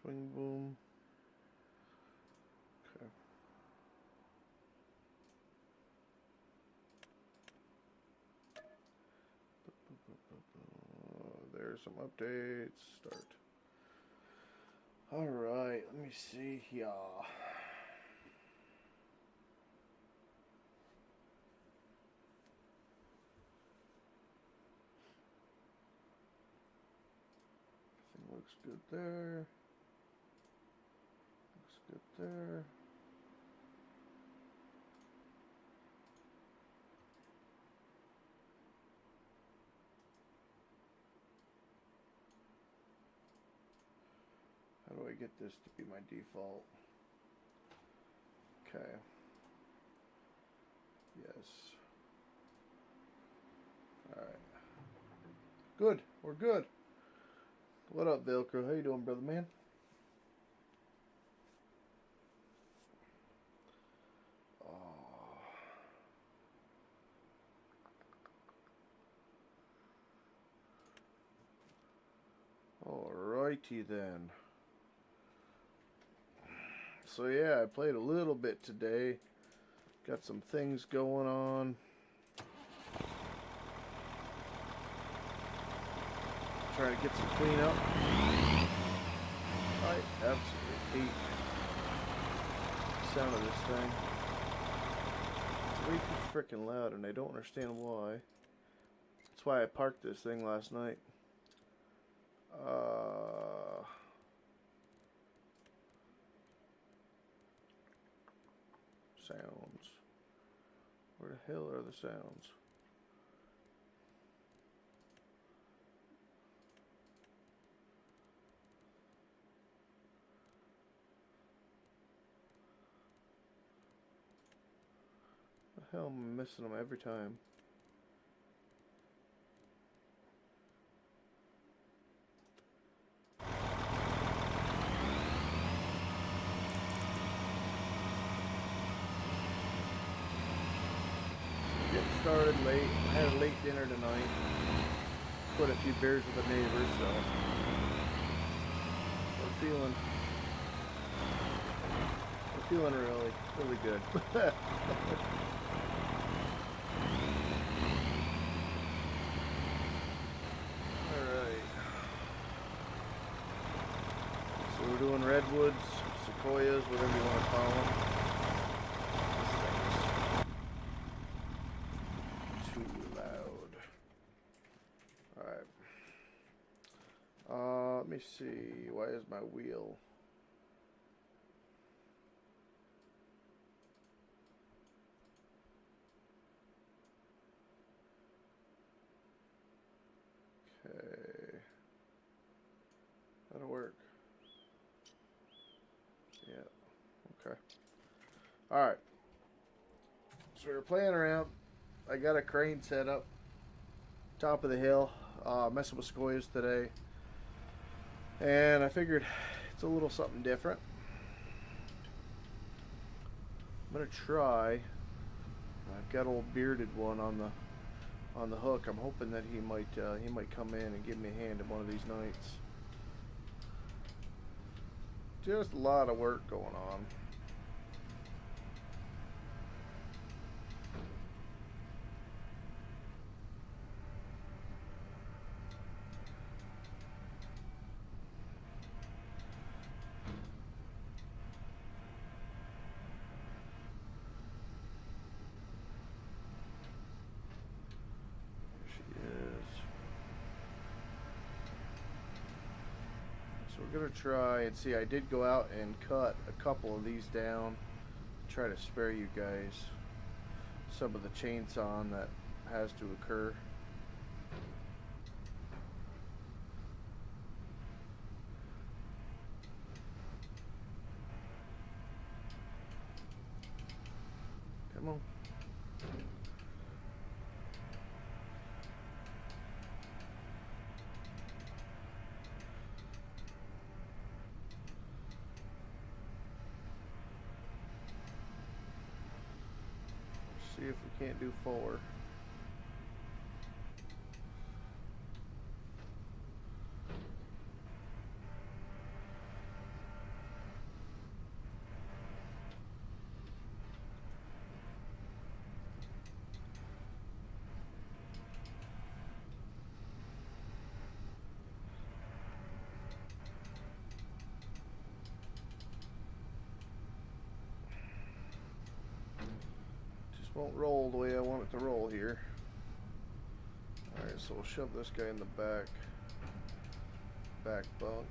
Swing boom. Okay. There's some updates. Start. Alright, let me see here. Everything looks good there. Looks good there. How do I get this to be my default? Okay. Yes. Alright. Good. We're good. What up, Velcro? How you doing, brother man? Alrighty then. So yeah, I played a little bit today. Got some things going on. Trying to get some cleanup. I absolutely hate the sound of this thing. It's way too freaking loud and I don't understand why. That's why I parked this thing last night. Sounds. Where the hell are the sounds? The hell am I missing them every time? Started late. I had a late dinner tonight. Put a few beers with the neighbors, so we're feeling really good. Alright. So we're doing redwoods, sequoias, whatever you want to call them. Let me see. Why is my wheel? Okay. That'll work. Yeah. Okay. Alright. So we're playing around. I got a crane set up. Top of the hill. Messing with sequoias today. And I figured it's a little something different. I'm gonna try. I've got old bearded one on the hook. I'm hoping that he might come in and give me a hand in one of these nights. Just a lot of work going on. We're gonna try and see. I did go out and cut a couple of these down, try to spare you guys some of the chainsawing that has to occur. Come on. See if we can't do 4. won't roll the way I want it to roll here. Alright, so we'll shove this guy in the back bunk.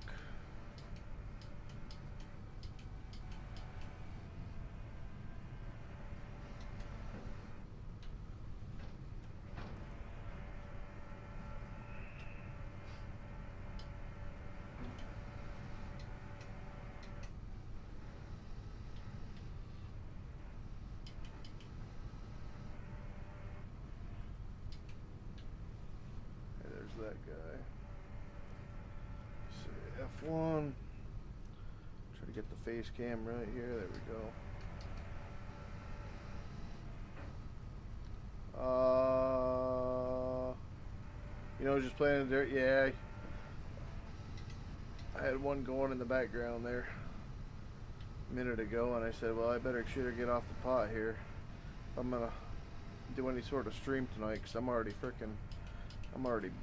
That guy. So F1. Try to get the face cam right here. There we go. You know, just playing in the dirt. Yeah, I had one going in the background there a minute ago, and I said, well, I better sure get off the pot here if I'm gonna do any sort of stream tonight, because I'm already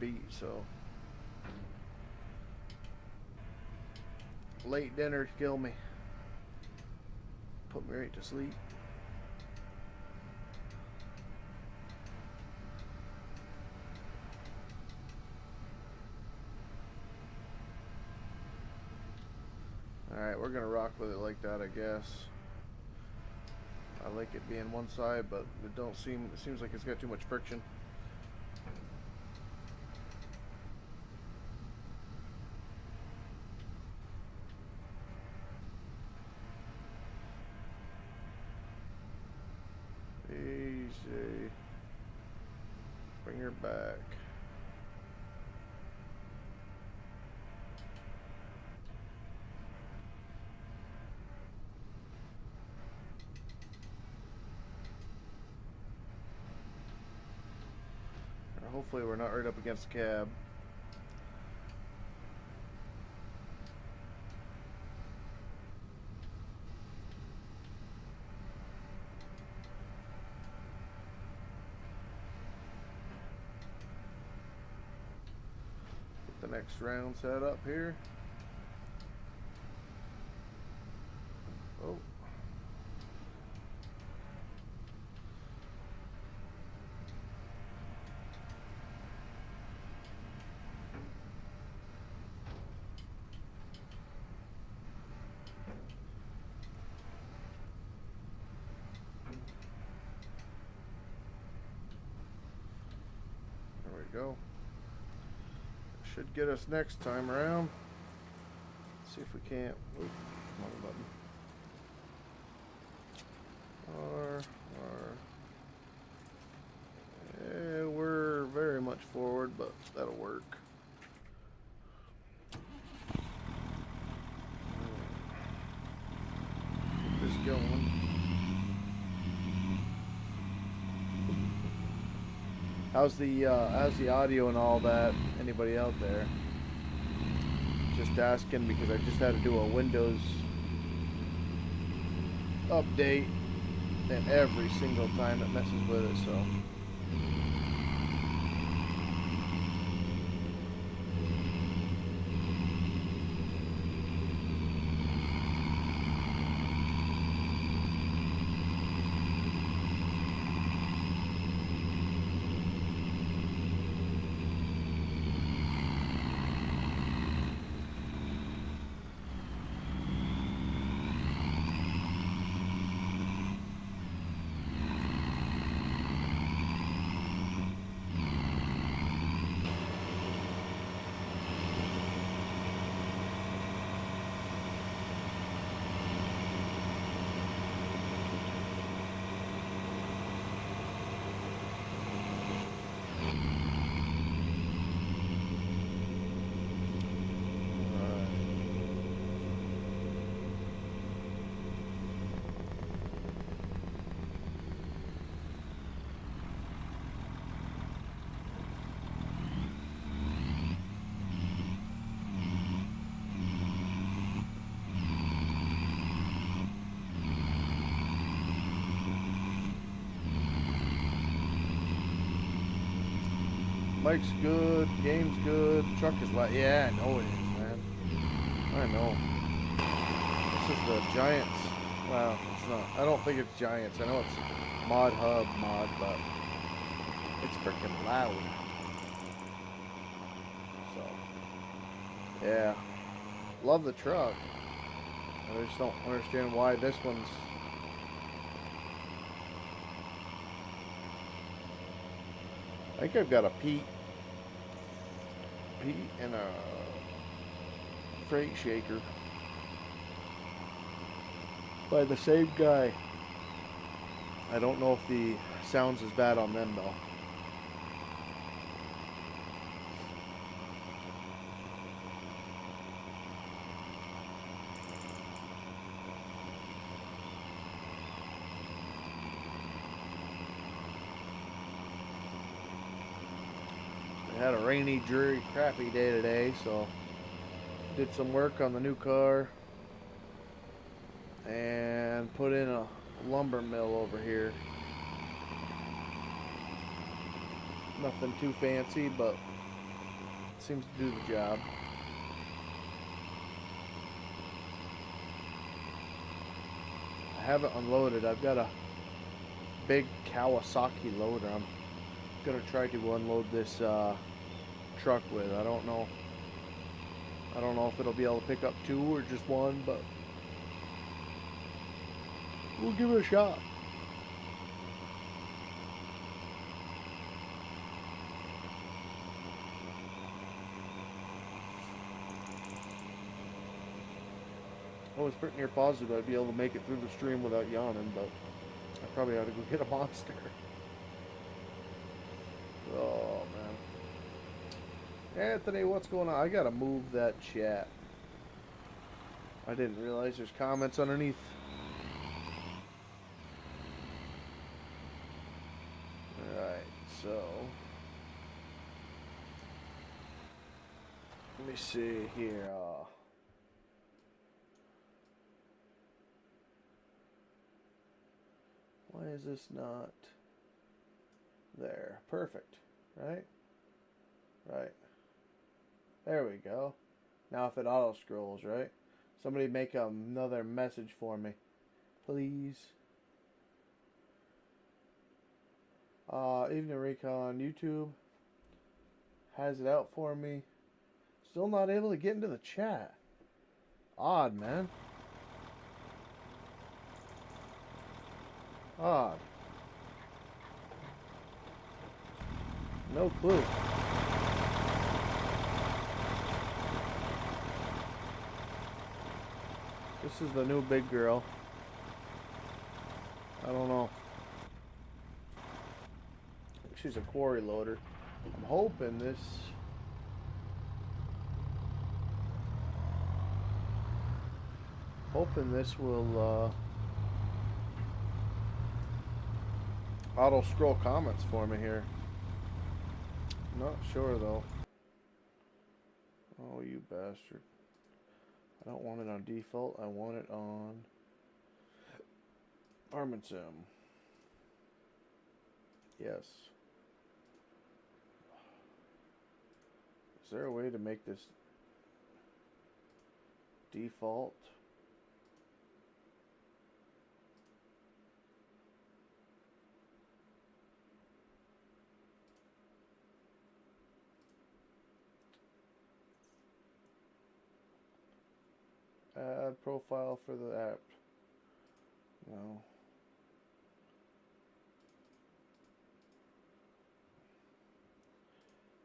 beat. So late dinner kill me, put me right to sleep. Alright, we're gonna rock with it like that, I guess. I like it being one side, but it seems like it's got too much friction. Easy. Bring her back. Hopefully we're not right up against the cab. Get the next round set up here. Oh. Go. Should get us next time around. Let's see if we can't. Oop, wrong button. Yeah, we're very much forward, but that'll work. Get this going. How's the audio and all that? Anybody out there? Just asking because I just had to do a Windows update, and every single time it messes with it, so. Mike's good, game's good, truck is like, yeah, I know it is, man. I know. This is the Giants. Wow, it's not. I don't think it's Giants. I know it's Mod Hub mod, but it's freaking loud. So, yeah. Love the truck. I just don't understand why this one's... I think I've got a Pete and a freight shaker by the same guy. I don't know if the sound's as bad on them though. I had a rainy, dreary, crappy day today, so did some work on the new car and put in a lumber mill over here. Nothing too fancy, but it seems to do the job. I haven't unloaded. I've got a big Kawasaki loader I'm gonna try to unload this truck with. I don't know if it'll be able to pick up 2 or just 1, but we'll give it a shot. I was pretty near positive I'd be able to make it through the stream without yawning, but I probably ought to go get a monster. Oh, man. Anthony, what's going on? I gotta move that chat. I didn't realize there's comments underneath. Alright, so... let me see here. Why is this not... there? Perfect. Right? Right. There we go. Now if it auto scrolls, right? Somebody make another message for me, please. Evening Recon YouTube has it out for me. Still not able to get into the chat. Odd, man. Odd. No clue. This is the new big girl. I don't know. She's a quarry loader. I'm hoping this... will auto scroll comments for me here. Not sure though. Oh, you bastard. I don't want it on default. I want it on Farming Sim. Yes. Is there a way to make this default? Add profile for the app. No.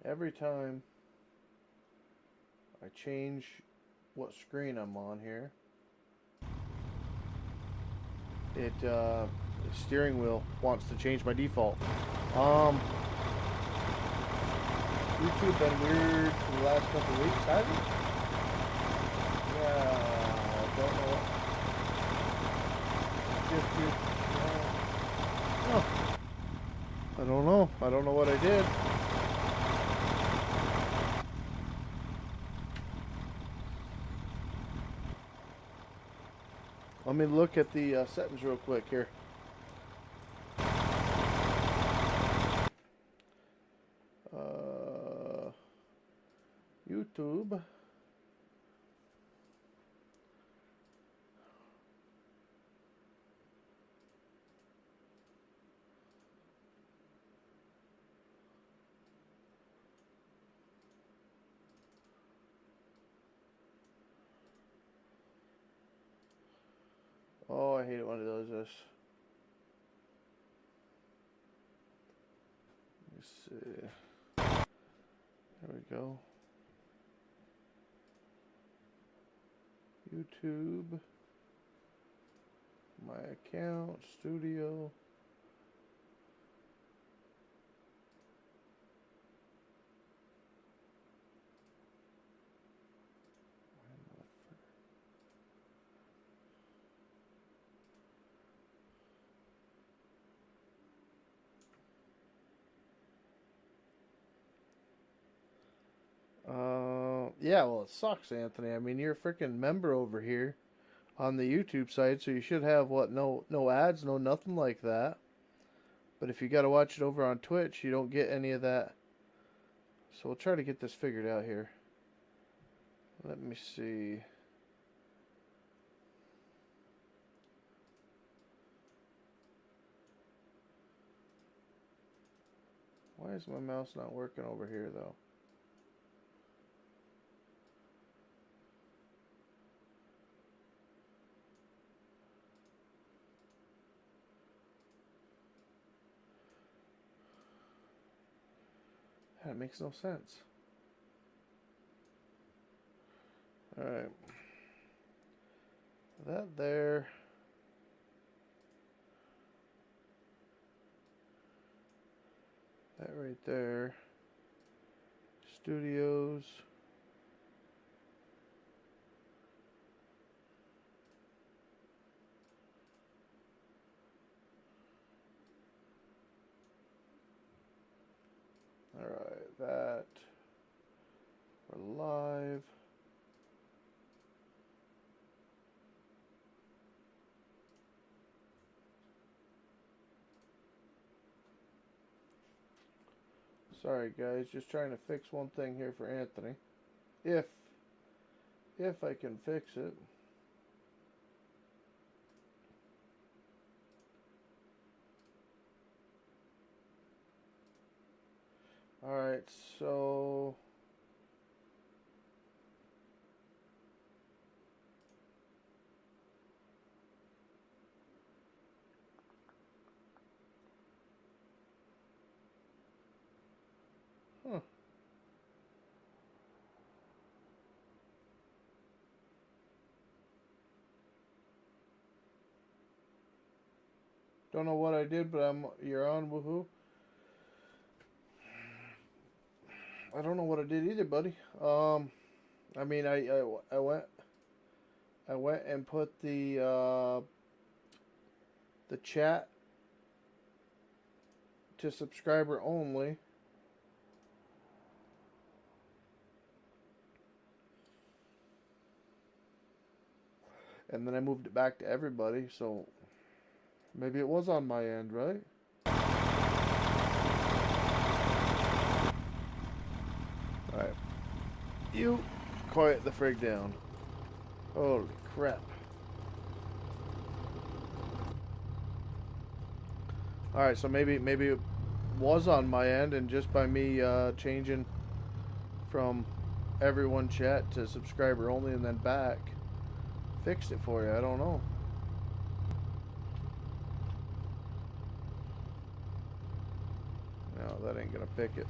Every time I change what screen I'm on here, the steering wheel wants to change my default. YouTube been weird for the last couple of weeks, has it? Yeah, I don't know what. I don't know. I don't know what I did. Let me look at the settings real quick here. YouTube. I hate it when it does this. Let me see. There we go. YouTube. My account. Studio. Yeah, well, it sucks, Anthony. I mean, you're a freaking member over here on the YouTube side, so you should have what? No ads, no nothing like that. But if you got to watch it over on Twitch, you don't get any of that. So we'll try to get this figured out here. Let me see. Why is my mouse not working over here, though? That makes no sense. Alright. That there. That right there. Studios. Alright, that. We're live. Sorry guys, just trying to fix one thing here for Anthony. If I can fix it. Alright, so don't know what I did, but you're on, woohoo. I don't know what I did either, buddy. I mean, I went and put the chat to subscriber only. And then I moved it back to everybody, so maybe it was on my end, right? Alright. You quiet the frig down. Holy crap. Alright, so maybe it was on my end, and just by me changing from everyone chat to subscriber only and then back, fixed it for you. I don't know. No, that ain't gonna pick it.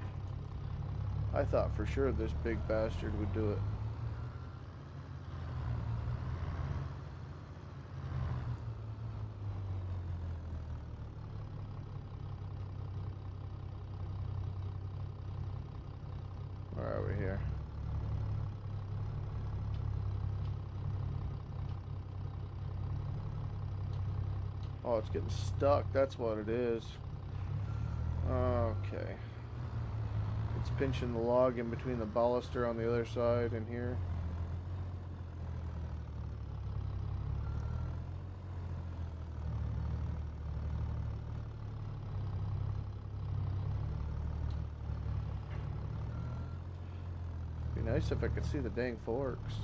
I thought for sure this big bastard would do it. Where are we here? Oh, it's getting stuck. That's what it is. Okay. It's pinching the log in between the baluster on the other side and here. Be nice if I could see the dang forks.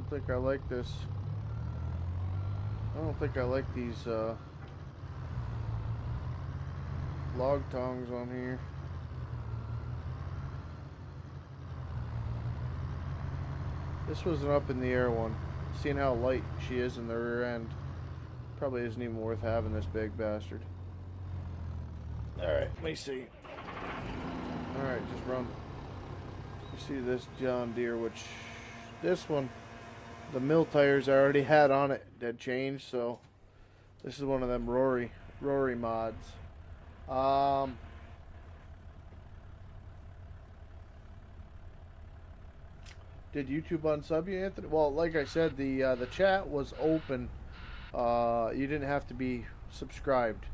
think I like this. I don't think I like these log tongs on here. This was an up in the air one. Seeing how light she is in the rear end, probably isn't even worth having this big bastard. Alright, let me see. Alright, just run. You see this John Deere, which this one, the mill tires I already had on it had changed, so this is one of them Rory mods. Did YouTube unsub you, Anthony? Well, like I said, the chat was open. You didn't have to be subscribed,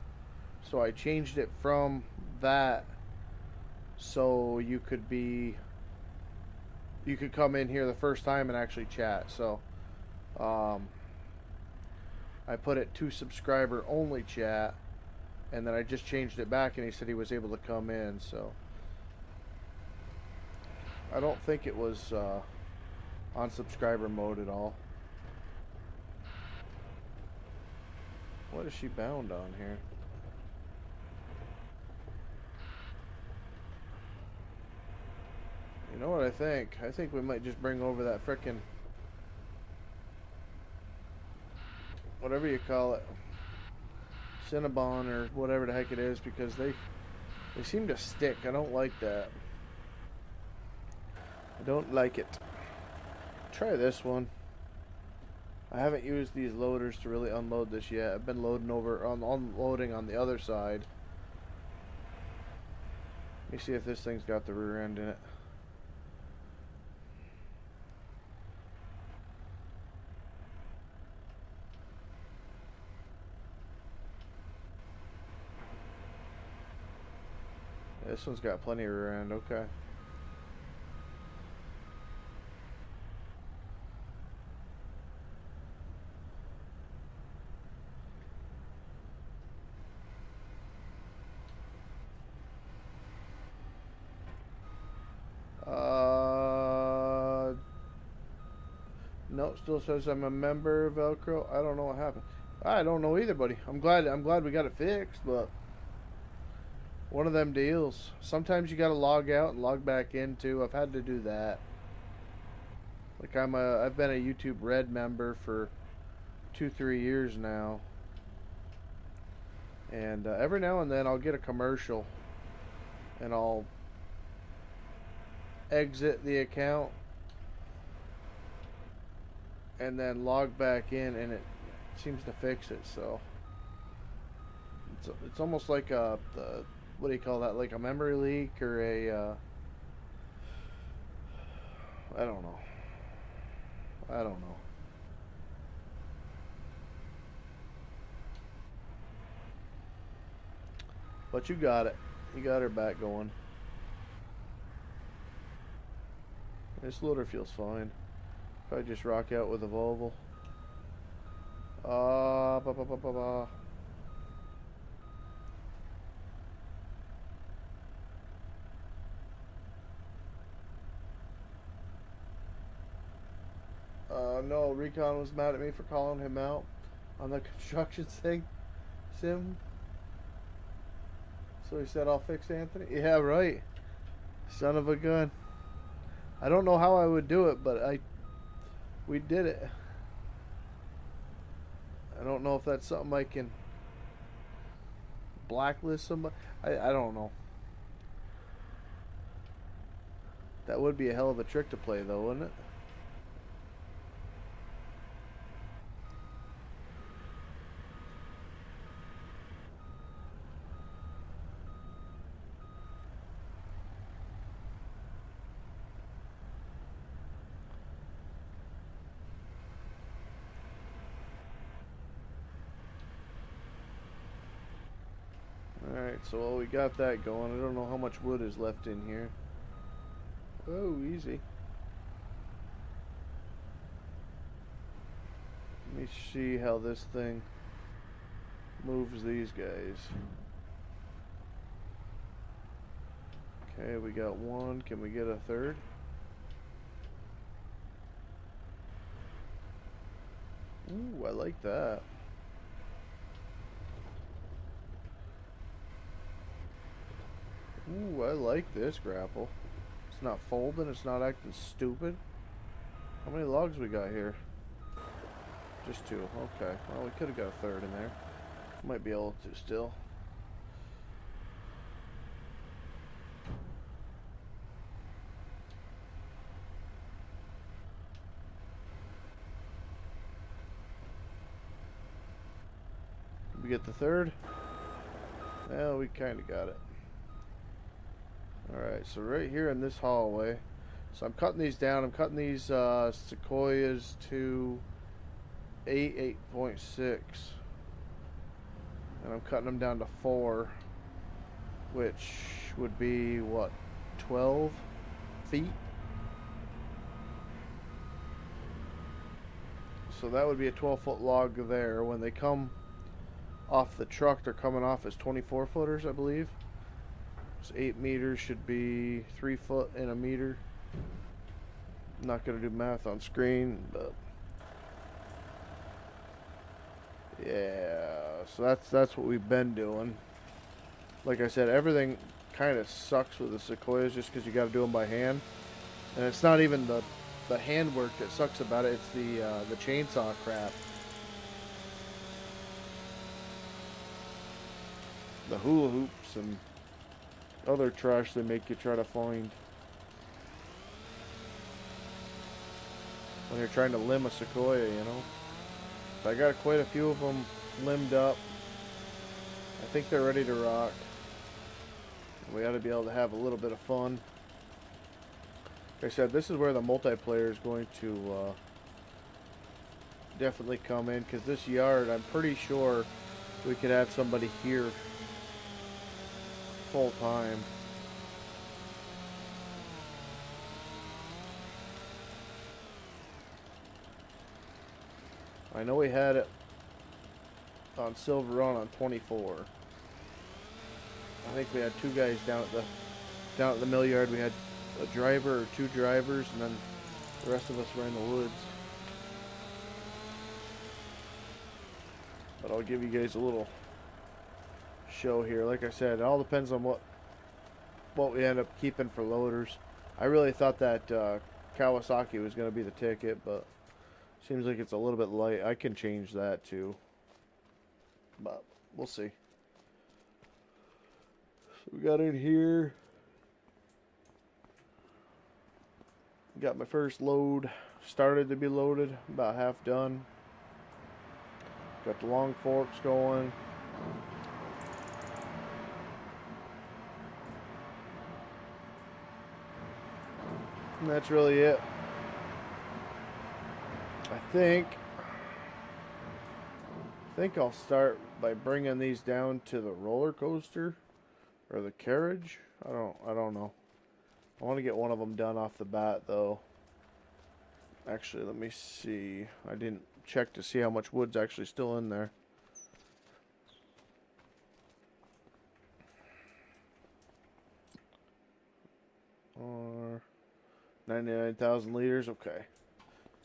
so I changed it from that so you could come in here the first time and actually chat. So I put it to subscriber only chat, and then I just changed it back, and he said he was able to come in. So I don't think it was on subscriber mode at all. What is she bound on here? You know what I think? I think we might just bring over that frickin' whatever you call it, Cinnabon or whatever the heck it is, because they seem to stick. I don't like that. I don't like it. Try this one. I haven't used these loaders to really unload this yet. I've been loading over unloading on the other side. Let me see if this thing's got the rear end in it. This one's got plenty of rear end. Okay. No, still says I'm a member of Velcro. I don't know what happened. I don't know either, buddy. I'm glad we got it fixed, but one of them deals. Sometimes you got to log out and log back in too. I've had to do that. Like I've been a YouTube Red member for 2-3 years now, and every now and then I'll get a commercial, and I'll exit the account and then log back in, and it seems to fix it. So it's almost like what do you call that? Like a memory leak or a I don't know. But you got it. You got her back going. This loader feels fine. Probably just rock out with a Volvo. No, Recon was mad at me for calling him out on the construction sim. So he said, I'll fix Anthony. Yeah, right. Son of a gun. I don't know how I would do it, but we did it. I don't know if that's something I can blacklist somebody. I don't know. That would be a hell of a trick to play, though, wouldn't it? Alright, so while we got that going, I don't know how much wood is left in here. Oh, easy. Let me see how this thing moves these guys. Okay, we got one. Can we get a third? Ooh, I like that. Ooh, I like this grapple. It's not folding, it's not acting stupid. How many logs we got here? Just 2. Okay. Well, we could have got a 3rd in there. Might be able to still. Did we get the 3rd? Well, we kind of got it. Alright, so right here in this hallway. So I'm cutting these down. I'm cutting these sequoias to 8.6. And I'm cutting them down to 4. Which would be, what, 12 feet? So that would be a 12-foot log there. When they come off the truck, they're coming off as 24-footers, I believe. So 8 meters should be 3 foot and a meter. I'm not going to do math on screen, but yeah, so that's what we've been doing. Like I said, everything kind of sucks with the sequoias just because you got to do them by hand, and it's not even the handwork that sucks about it. It's the chainsaw crap, the hula hoops and other trash they make you try to find when you're trying to limb a sequoia, you know. So I got quite a few of them limbed up. I think they're ready to rock. We ought to be able to have a little bit of fun. Like I said, this is where the multiplayer is going to definitely come in, because this yard, I'm pretty sure we could have somebody here full time. I know we had it on Silver Run on 24. I think we had 2 guys down at the mill yard. We had a driver or 2 drivers, and then the rest of us were in the woods. But I'll give you guys a little show here. Like I said, it all depends on what we end up keeping for loaders. I really thought that Kawasaki was going to be the ticket, but seems like it's a little bit light. I can change that too, but we'll see. So we got in here. Got my first load started to be loaded, about half done. Got the long forks going. And that's really it. I think I'll start by bringing these down to the roller coaster or the carriage. I don't know. I want to get one of them done off the bat though. Actually, let me see. I didn't check to see how much wood's actually still in there. Or 99,000 liters. Okay.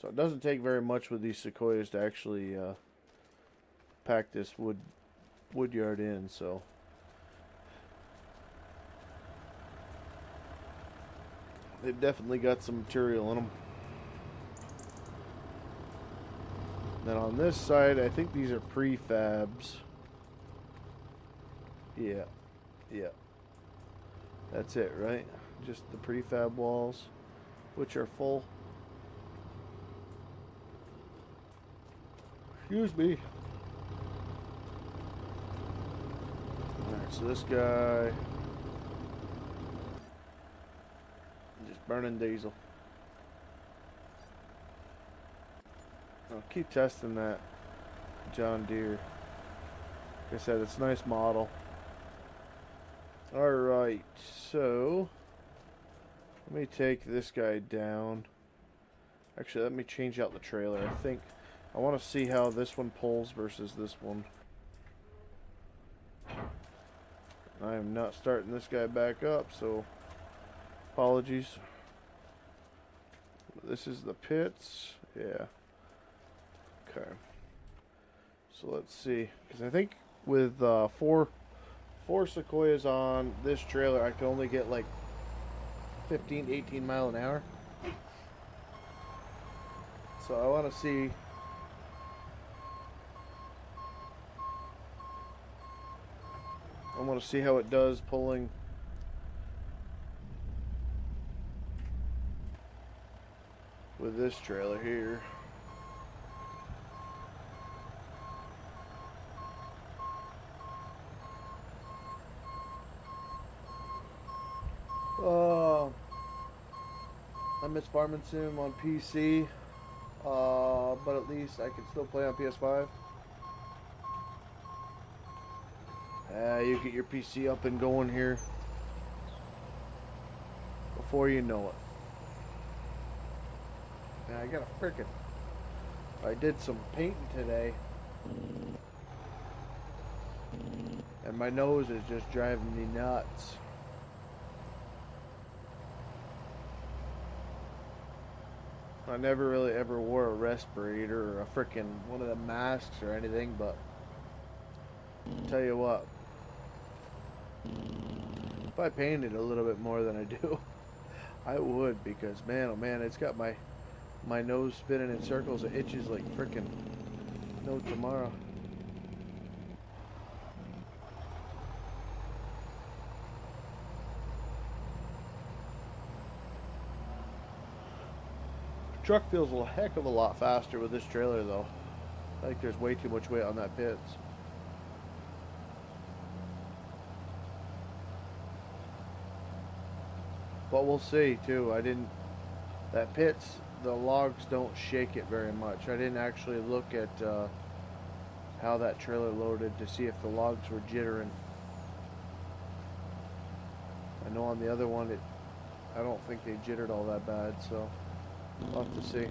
So it doesn't take very much with these sequoias to actually pack this wood yard in, so they've definitely got some material in them. Then on this side, I think these are prefabs. Yeah. That's it, right? Just the prefab walls, which are full. Excuse me. Alright, so this guy just burning diesel. I'll keep testing that John Deere. Like I said, it's a nice model. Alright, so let me take this guy down. Actually, let me change out the trailer. I think I want to see how this one pulls versus this one. I am not starting this guy back up, so apologies. This is the pits. Yeah. Okay. So let's see, because I think with four Sequoias on this trailer, I can only get like 15 to 18 mile an hour. So I want to see. I want to see how it does pulling with this trailer here. I miss Farming Sim on PC, but at least I can still play on PS5. You get your PC up and going here before you know it. Now I got a frickin'. I did some painting today, and my nose is just driving me nuts. I never really ever wore a respirator or a frickin' one of the masks or anything, but I'll tell you what, if I painted a little bit more than I do, I would, because man, oh man, it's got my nose spinning in circles. It itches like frickin' no tomorrow. Truck feels a heck of a lot faster with this trailer though. I think there's way too much weight on that pits. But we'll see too. That pits, the logs don't shake it very much. I didn't actually look at how that trailer loaded to see if the logs were jittering. I know on the other one, I don't think they jittered all that bad, so we'll have to see.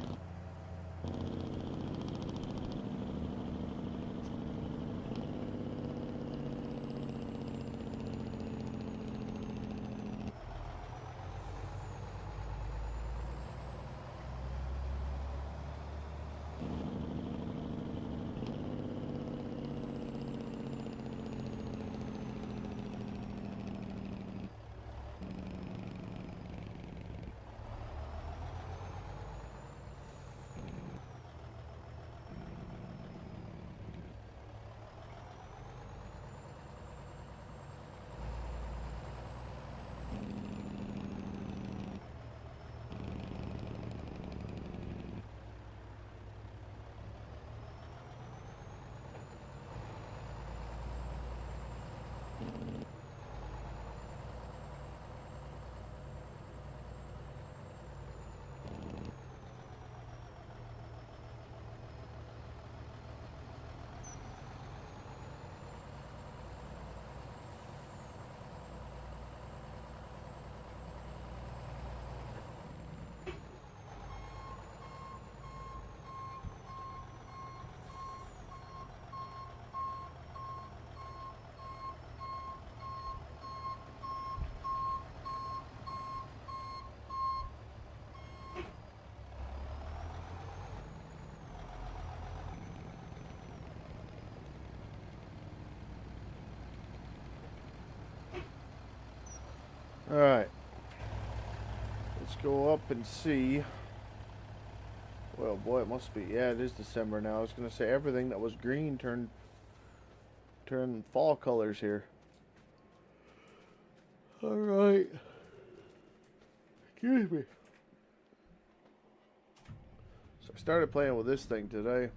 Alright. Let's go up and see. Well, boy, it must be. Yeah, it is December now. I was going to say everything that was green turned fall colors here. Alright. Excuse me. So I started playing with this thing today.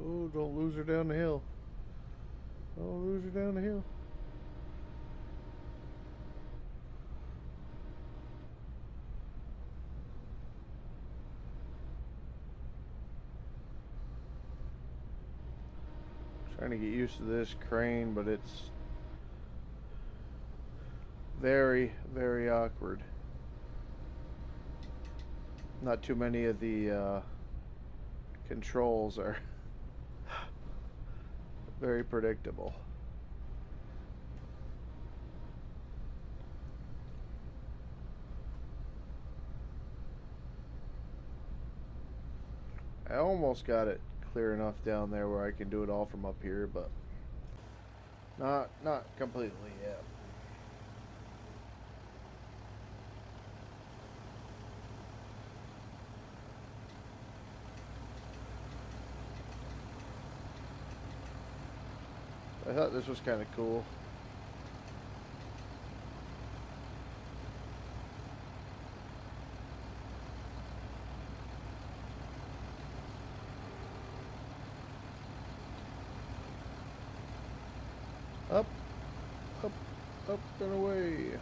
Oh, don't lose her down the hill. Oh, lose her down the hill. Trying to get used to this crane, but it's very, very awkward. Not too many of the controls are very predictable. I almost got it clear enough down there where I can do it all from up here, but not completely yet. I thought this was kind of cool. Up, up, up and away.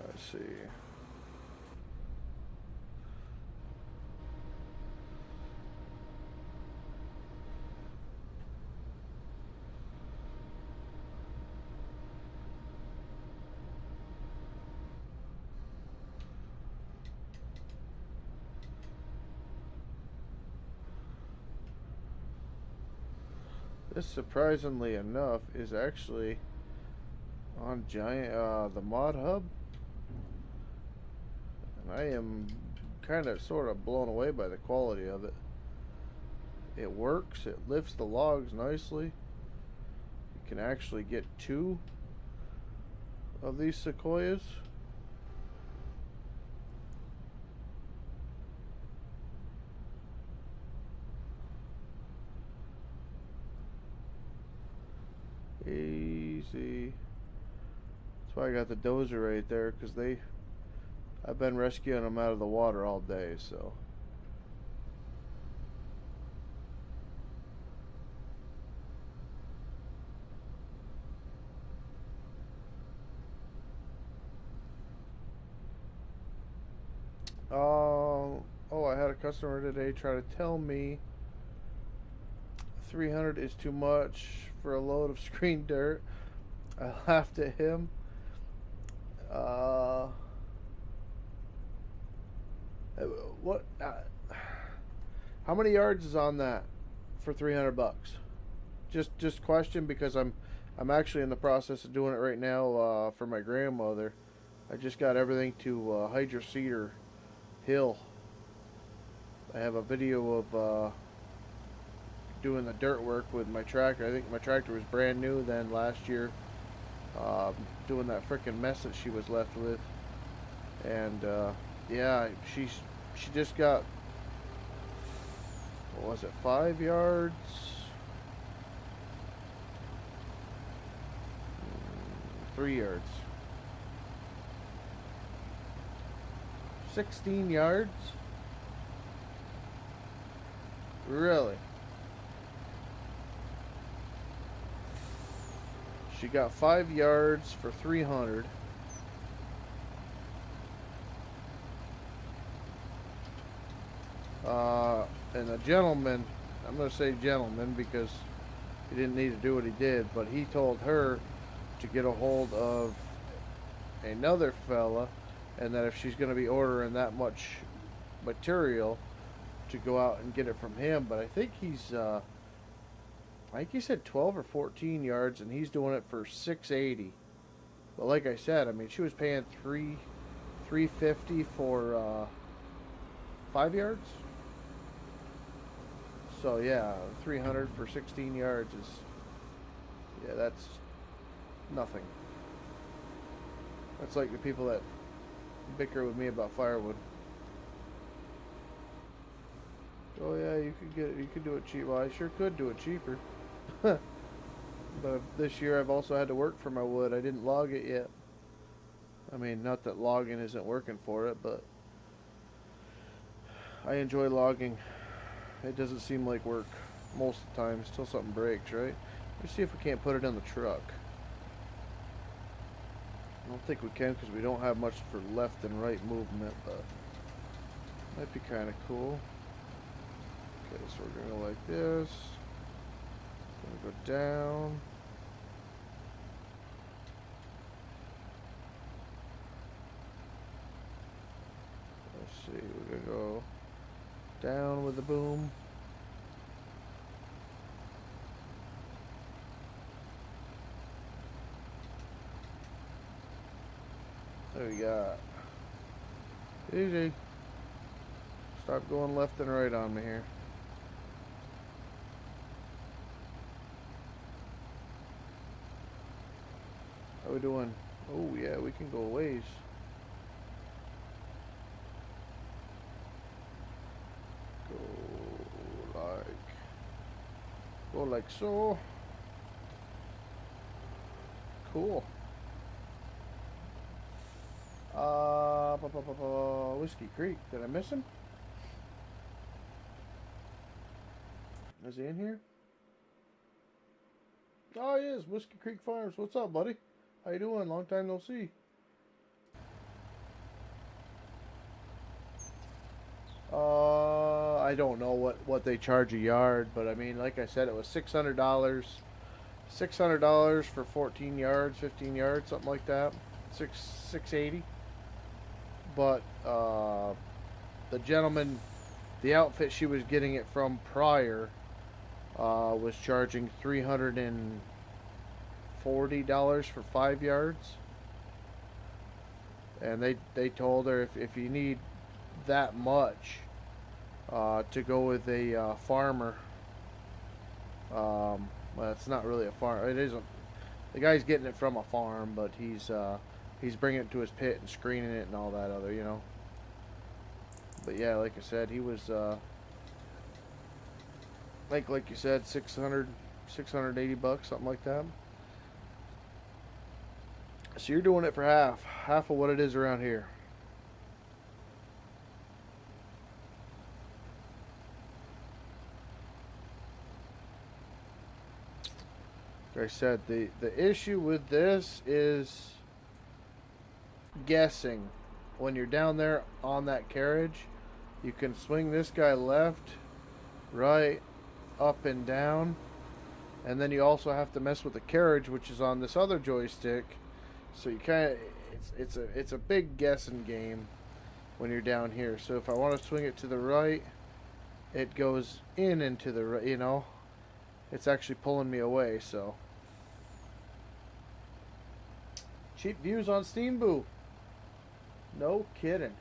Let's see. This, surprisingly enough, is actually on the mod hub, and I am kind of sort of blown away by the quality of it. It works. It lifts the logs nicely. You can actually get 2 of these sequoias. Easy. That's why I got the dozer right there, because I've been rescuing them out of the water all day, so. Oh, I had a customer today try to tell me 300 is too much for a load of screen dirt. I laughed at him. What? How many yards is on that for 300 bucks? Just question, because I'm actually in the process of doing it right now for my grandmother. I just got everything to Hydro Cedar Hill. I have a video of doing the dirt work with my tractor. I think my tractor was brand new then last year, doing that freaking mess that she was left with. And yeah, she just got, what was it, 5 yards? 3 yards. 16 yards? Really? She got 5 yards for 300. And a gentleman, I'm going to say gentleman because he didn't need to do what he did, but he told her to get a hold of another fella, and that if she's going to be ordering that much material, to go out and get it from him. But I think he's I think he said 12 or 14 yards, and he's doing it for $680. But like I said, I mean, she was paying $350 for 5 yards. So yeah, 300 for 16 yards is, yeah, that's nothing. That's like the people that bicker with me about firewood. Oh yeah, you could do it cheap. Well, I sure could do it cheaper. But this year I've also had to work for my wood. I didn't log it yet. I mean, not that logging isn't working for it, but I enjoy logging. It doesn't seem like work most of the time. Still something breaks, right? Let's see if we can't put it in the truck. I don't think we can because we don't have much for left and right movement, but might be kind of cool. Okay, so we're going to go like this. Gonna go down. Let's see, we're gonna go down with the boom. There we got. Easy. Stop going left and right on me here. How we doing? Oh yeah, we can go a ways. Go like so. Cool. Whiskey Creek. Did I miss him? Is he in here? Oh, he is. Whiskey Creek Farms. What's up, buddy? How you doing? Long time no see. I don't know what they charge a yard, but I mean, like I said, it was $600. $600 for 14 yards, 15 yards, something like that. $680. But the gentleman, the outfit she was getting it from prior, was charging $340 for 5 yards. And they told her if you need that much to go with a farmer. Well, it's not really a farm. It isn't. The guy's getting it from a farm, but he's bringing it to his pit and screening it and all that other, you know. But yeah, like I said, he was like you said, $680, something like that. So you're doing it for half of what it is around here. Like I said, the issue with this is guessing. When you're down there on that carriage, you can swing this guy left, right, up and down, and then you also have to mess with the carriage, which is on this other joystick. So you kind of, it's a big guessing game when you're down here. So if I want to swing it to the right, it goes into the right, you know. It's actually pulling me away, so. Cheap views on Steamboo. No kidding.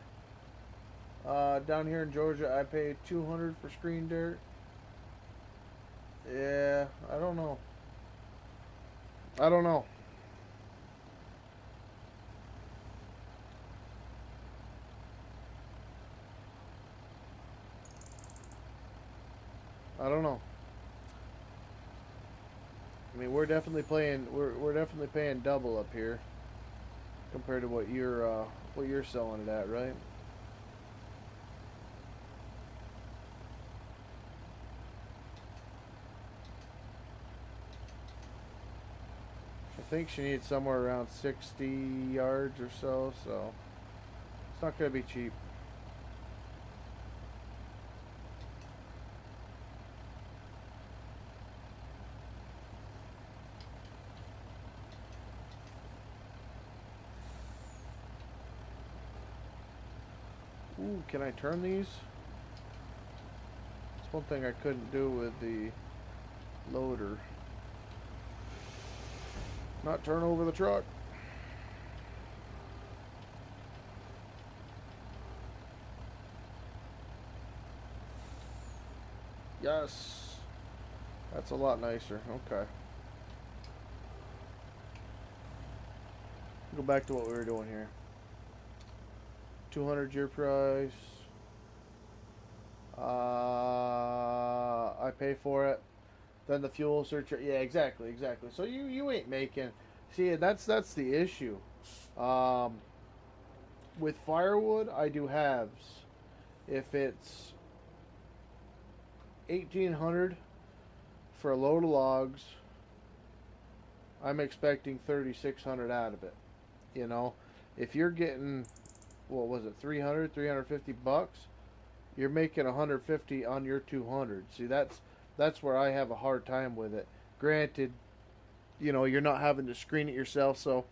Down here in Georgia, I paid $200 for screen dirt. Yeah, I don't know. I don't know. I don't know. I mean, we're definitely playing. We're definitely paying double up here compared to what you're selling it at, right? I think she needs somewhere around 60 yards or so, so it's not going to be cheap. Ooh, can I turn these? That's one thing I couldn't do with the loader. Not turn over the truck. Yes. That's a lot nicer. Okay. Go back to what we were doing here. 200 your price. I pay for it. Then the fuel surcharge. Yeah, exactly. So you ain't making. See, that's the issue. With firewood, I do halves. If it's $1,800 for a load of logs. I'm expecting $3,600 out of it. You know, if you're getting, what was it, 350 bucks, you're making 150 on your 200. See, that's where I have a hard time with it. Granted, you know, you're not having to screen it yourself, so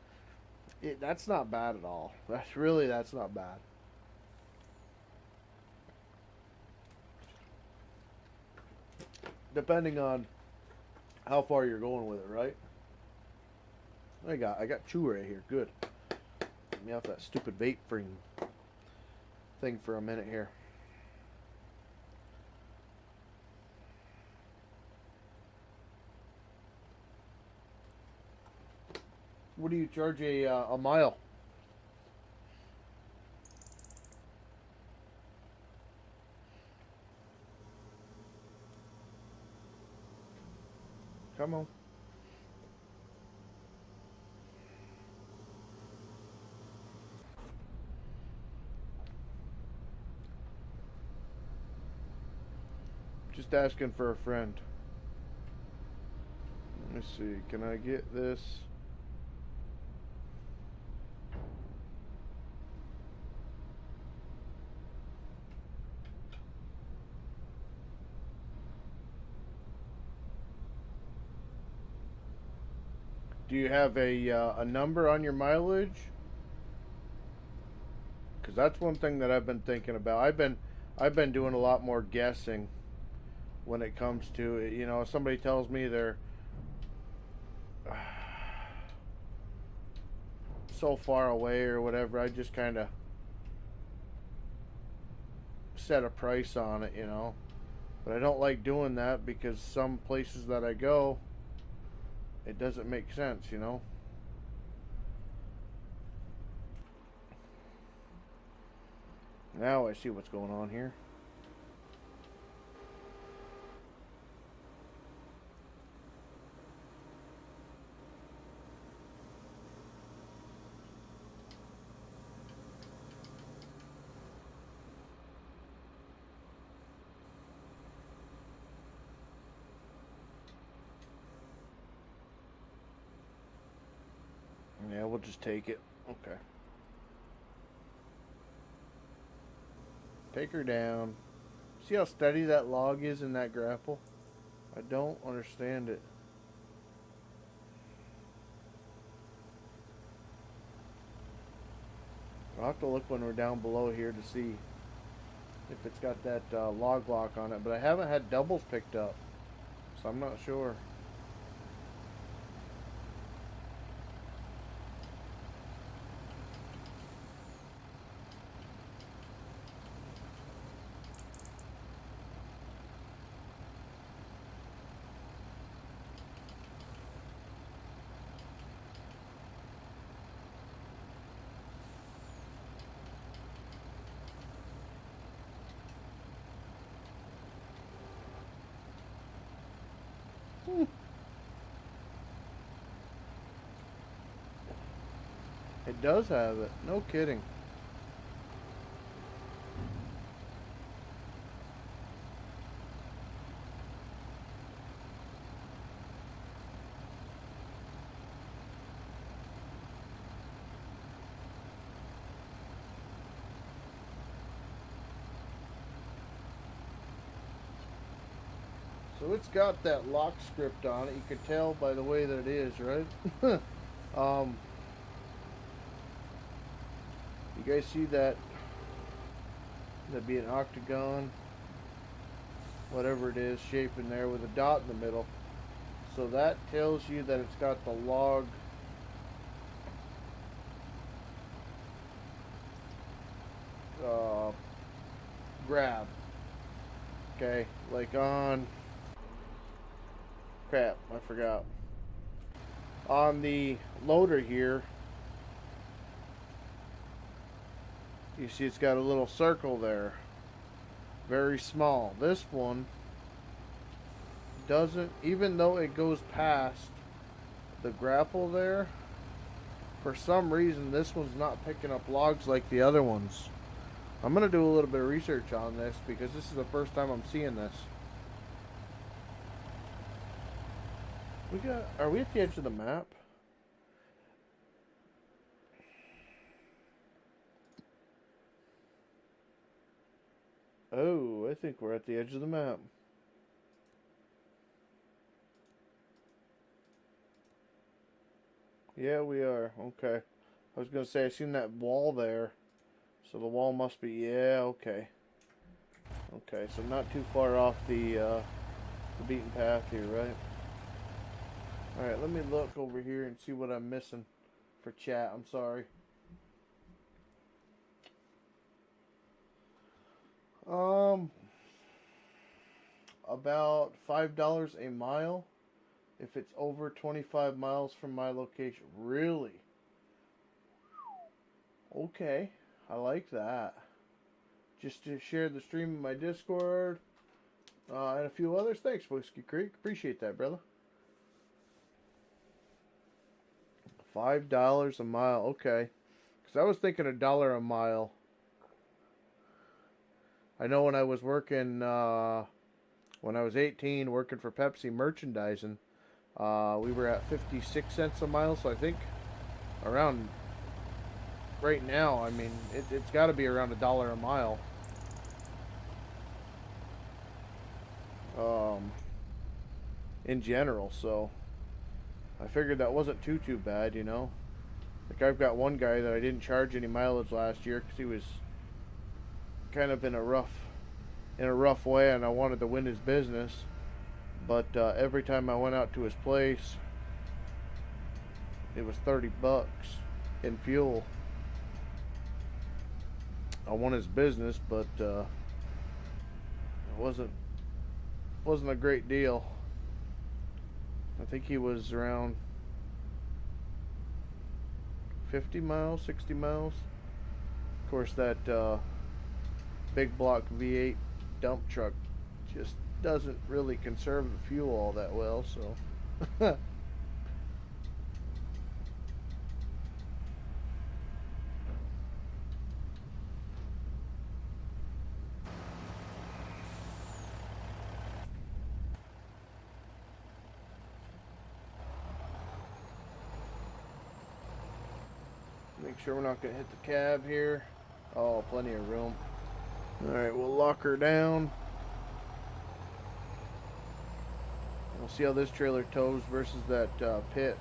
that's not bad at all. That's not bad. Depending on how far you're going with it, right? I got chew right here. Good. Get me off that stupid vape thing for a minute here. What do you charge a mile? Come on. Just asking for a friend. Let me see. Can I get this? Do you have a number on your mileage? Because that's one thing that I've been thinking about. I've been doing a lot more guessing when it comes to it. You know, if somebody tells me they're so far away or whatever, I just kind of set a price on it, you know. But I don't like doing that because some places that I go, it doesn't make sense, you know. Now I see what's going on here. Yeah, we'll just take it. Okay. Take her down. See how steady that log is in that grapple? I don't understand it. I'll have to look when we're down below here to see if it's got that log lock on it. But I haven't had doubles picked up, so I'm not sure. It does have it. No kidding. So it's got that lock script on it. You can tell by the way that it is, right? You guys see that? That'd be an octagon, whatever it is, shape in there with a dot in the middle. So that tells you that it's got the log grab. Okay, like on, crap, I forgot. On the loader here, you see it's got a little circle there. Very small. This one doesn't, even though it goes past the grapple there, for some reason this one's not picking up logs like the other ones. I'm going to do a little bit of research on this because this is the first time I'm seeing this. Are we at the edge of the map? Oh, I think we're at the edge of the map. Yeah, we are. Okay. I was gonna say I seen that wall there. So the wall must be, yeah, okay. Okay, so not too far off the beaten path here, right? Alright, let me look over here and see what I'm missing for chat. I'm sorry. About $5 a mile if it's over 25 miles from my location. Really? Okay, I like that. Just to share the stream in my Discord and a few others. Thanks, Whiskey Creek. Appreciate that, brother. $5 a mile. Okay, because I was thinking $1 a mile. I know when I was working, when I was 18, working for Pepsi merchandising, we were at 56 cents a mile. So I think around right now, I mean, it's got to be around $1 a mile. In general, so I figured that wasn't too bad, you know. Like I've got one guy that I didn't charge any mileage last year because he was kind of in a rough way, and I wanted to win his business. But every time I went out to his place, it was $30 in fuel. I won his business, but it wasn't a great deal. I think he was around 50 miles, 60 miles. Of course, that big block V8 dump truck just doesn't really conserve the fuel all that well, so make sure we're not going to hit the cab here. Oh, plenty of room. Alright, we'll lock her down. We'll see how this trailer tows versus that Pitts.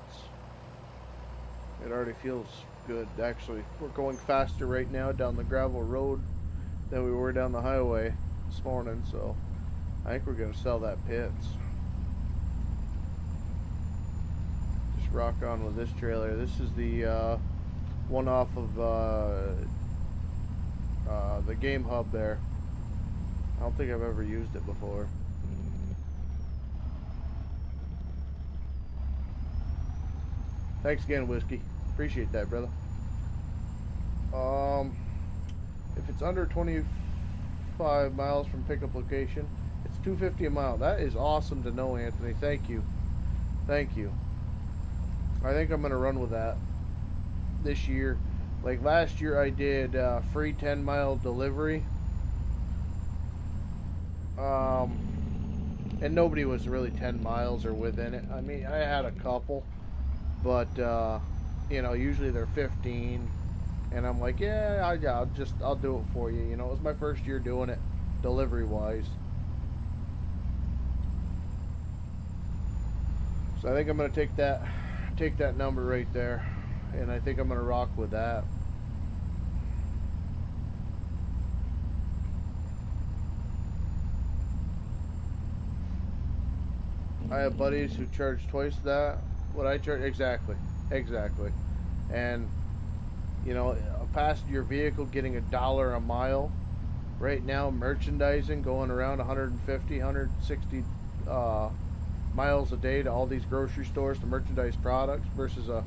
It already feels good, actually. We're going faster right now down the gravel road than we were down the highway this morning, so I think we're going to sell that Pitts. Just rock on with this trailer. This is the one off of the Game Hub there. I don't think I've ever used it before. Thanks again, Whiskey. Appreciate that, brother. If it's under 25 miles from pickup location, it's $2.50 a mile. That is awesome to know, Anthony. Thank you. Thank you. I think I'm gonna run with that this year. Like last year, I did free 10-mile delivery. And nobody was really 10 miles or within it. I mean, I had a couple. But, you know, usually they're 15, and I'm like, yeah, I'll do it for you. You know, it was my first year doing it, delivery-wise. So I think I'm gonna take that number right there, and I think I'm gonna rock with that. I have buddies who charge twice that. What I charge, exactly, and you know, a passenger vehicle getting $1 a mile right now, merchandising going around 150, 160 miles a day to all these grocery stores to merchandise products versus a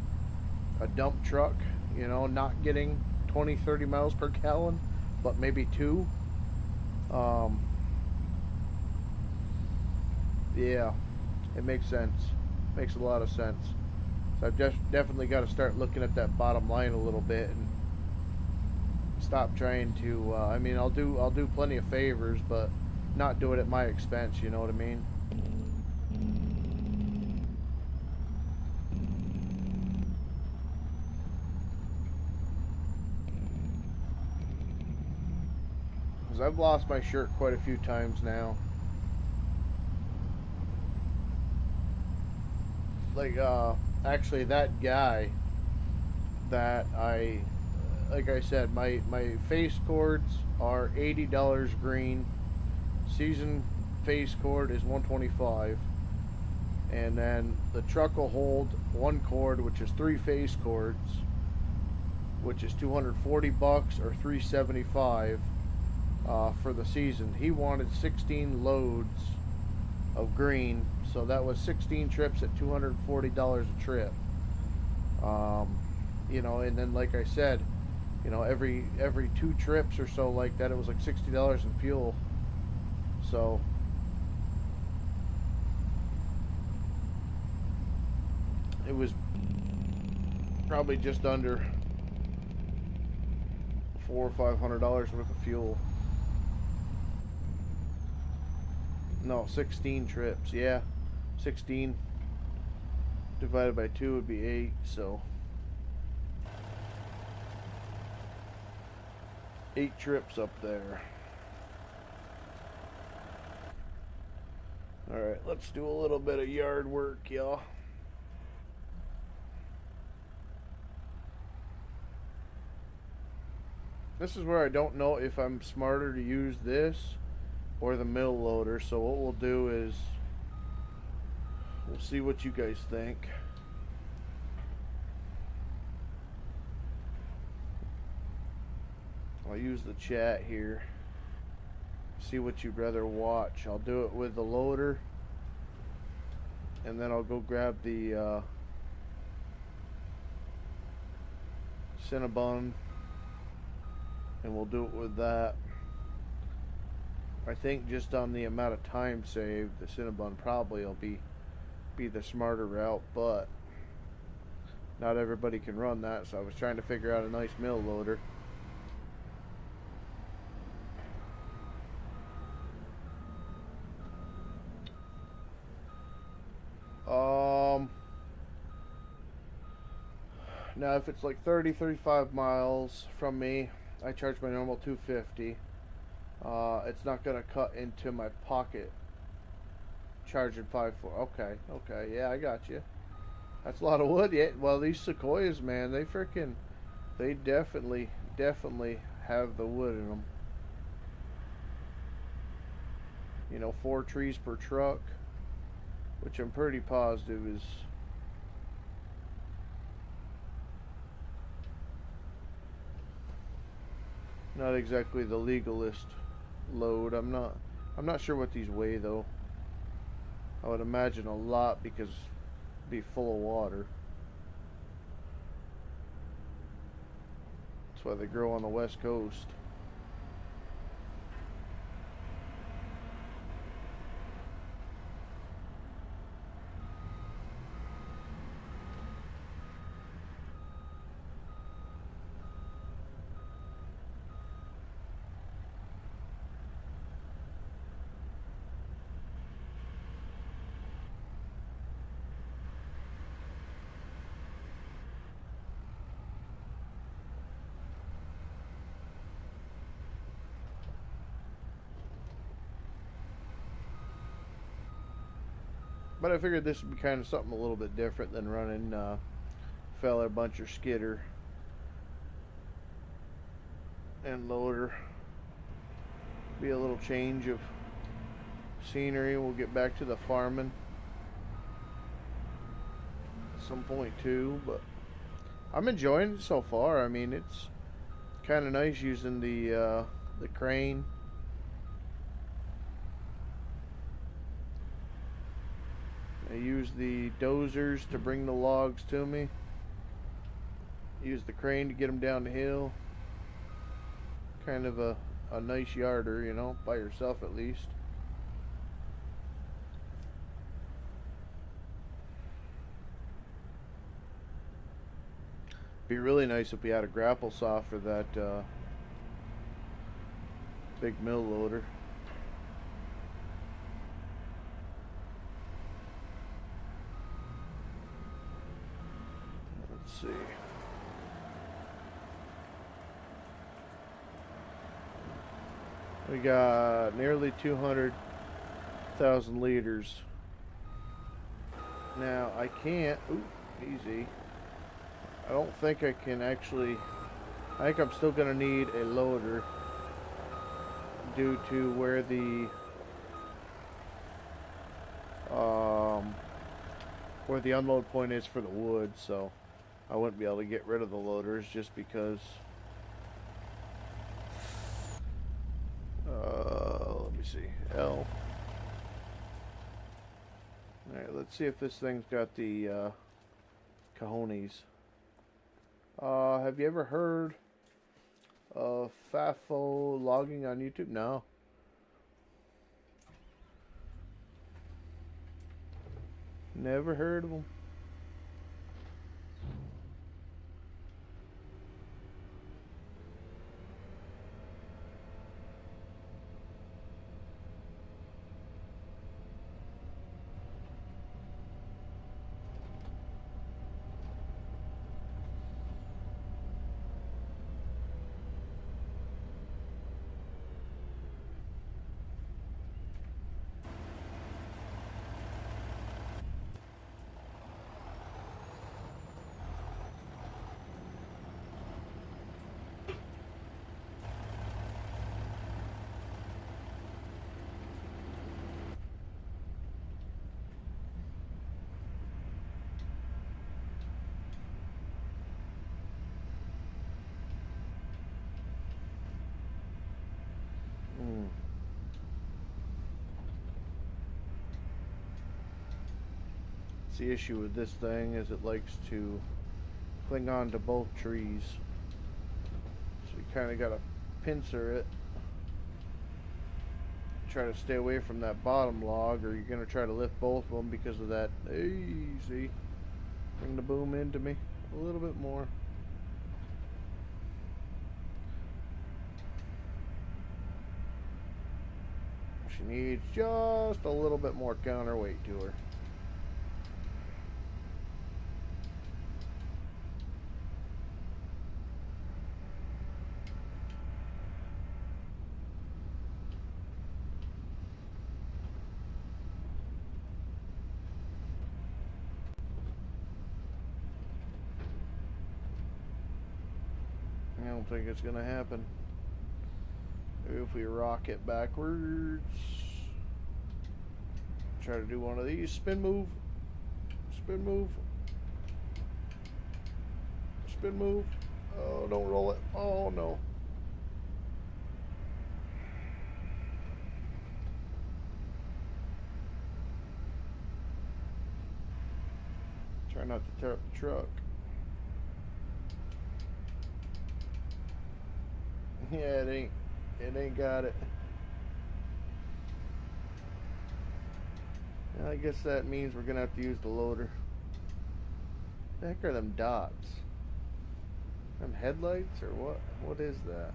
dump truck, you know, not getting 20, 30 miles per gallon, but maybe 2. Yeah, it makes sense. Makes a lot of sense. So I've just definitely got to start looking at that bottom line a little bit and stop trying to. I mean, I'll do plenty of favors, but not do it at my expense. You know what I mean? because I've lost my shirt quite a few times now. Like, actually, that guy that like I said, my face cords are $80 green. Season face cord is $125, and then the truck will hold one cord, which is 3 face cords, which is $240 or $375 for the season. He wanted 16 loads of green, so that was 16 trips at $240 a trip. You know, and then like I said, you know, every 2 trips or so like that, it was like $60 in fuel. So it was probably just under $400 or $500 worth of fuel. No, 16 trips. Yeah, 16 divided by 2 would be 8. So 8 trips up there. Alright, let's do a little bit of yard work, y'all. This is where I don't know if I'm smarter to use this or the mill loader. So what we'll do is we'll see what you guys think. I'll use the chat here. See what you'd rather watch. I'll do it with the loader, and then I'll go grab the Cinnabon, and we'll do it with that. I think just on the amount of time saved, the Cinnabon probably will be the smarter route, but not everybody can run that, so I was trying to figure out a nice mill loader. Now if it's like 30-35 miles from me, I charge my normal $250. It's not gonna cut into my pocket charging 5.4. Okay, yeah, I got you. That's a lot of wood. Yeah, well, these Sequoias, man, they definitely have the wood in them. You know, 4 trees per truck, which I'm pretty positive is not exactly the legalist load. I'm not sure what these weigh though. I would imagine a lot because it'd be full of water. That's why they grow on the West Coast. But I figured this would be kind of something a little bit different than running Feller Buncher skidder and loader. Be a little change of scenery. We'll get back to the farming at some point too, but I'm enjoying it so far. I mean, it's kind of nice using the crane. I use the dozers to bring the logs to me. Use the crane to get them down the hill. Kind of a nice yarder, you know, by yourself at least. Be really nice if we had a grapple saw for that big mill loader. Let's see. We got nearly 200,000 liters. Now, I can't... Ooh, easy. I don't think I can actually... I think I'm still going to need a loader due to where the unload point is for the wood, so I wouldn't be able to get rid of the loaders just because. Let me see. L. Alright, let's see if this thing's got the cojones. Have you ever heard of FAFO logging on YouTube? No. Never heard of them. The issue with this thing is it likes to cling on to both trees, so you kind of got to pincer it, try to stay away from that bottom log, or you're going to try to lift both of them because of that. Easy. Bring the boom into me a little bit more. She needs just a little bit more counterweight to her. I don't think it's gonna happen. Maybe if we rock it backwards. Try to do one of these. Spin move. Spin move. Spin move. Oh, don't roll it. Oh, no. Try not to tear up the truck. Yeah, it ain't got it. I guess that means we're gonna have to use the loader. The heck are them dots? Them headlights or what? What is that?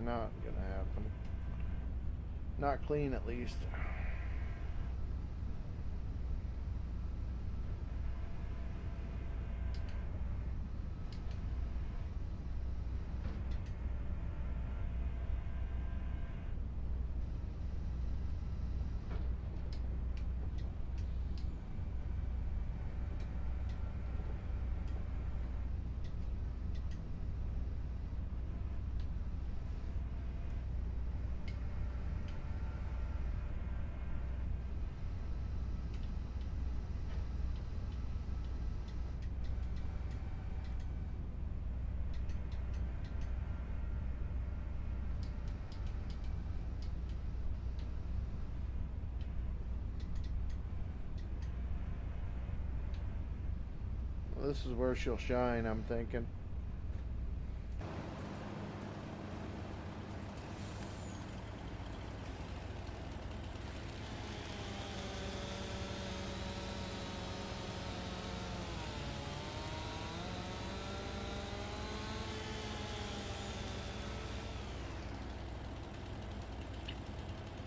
Not gonna happen. Not clean, at least. This is where she'll shine, I'm thinking.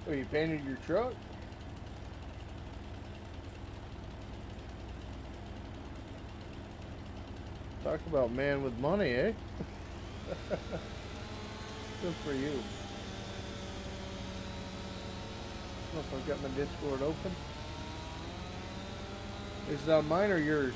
Oh, you painted your truck? Talk about man with money, eh? Good for you. I don't know if I've got my Discord open. Is that mine or yours?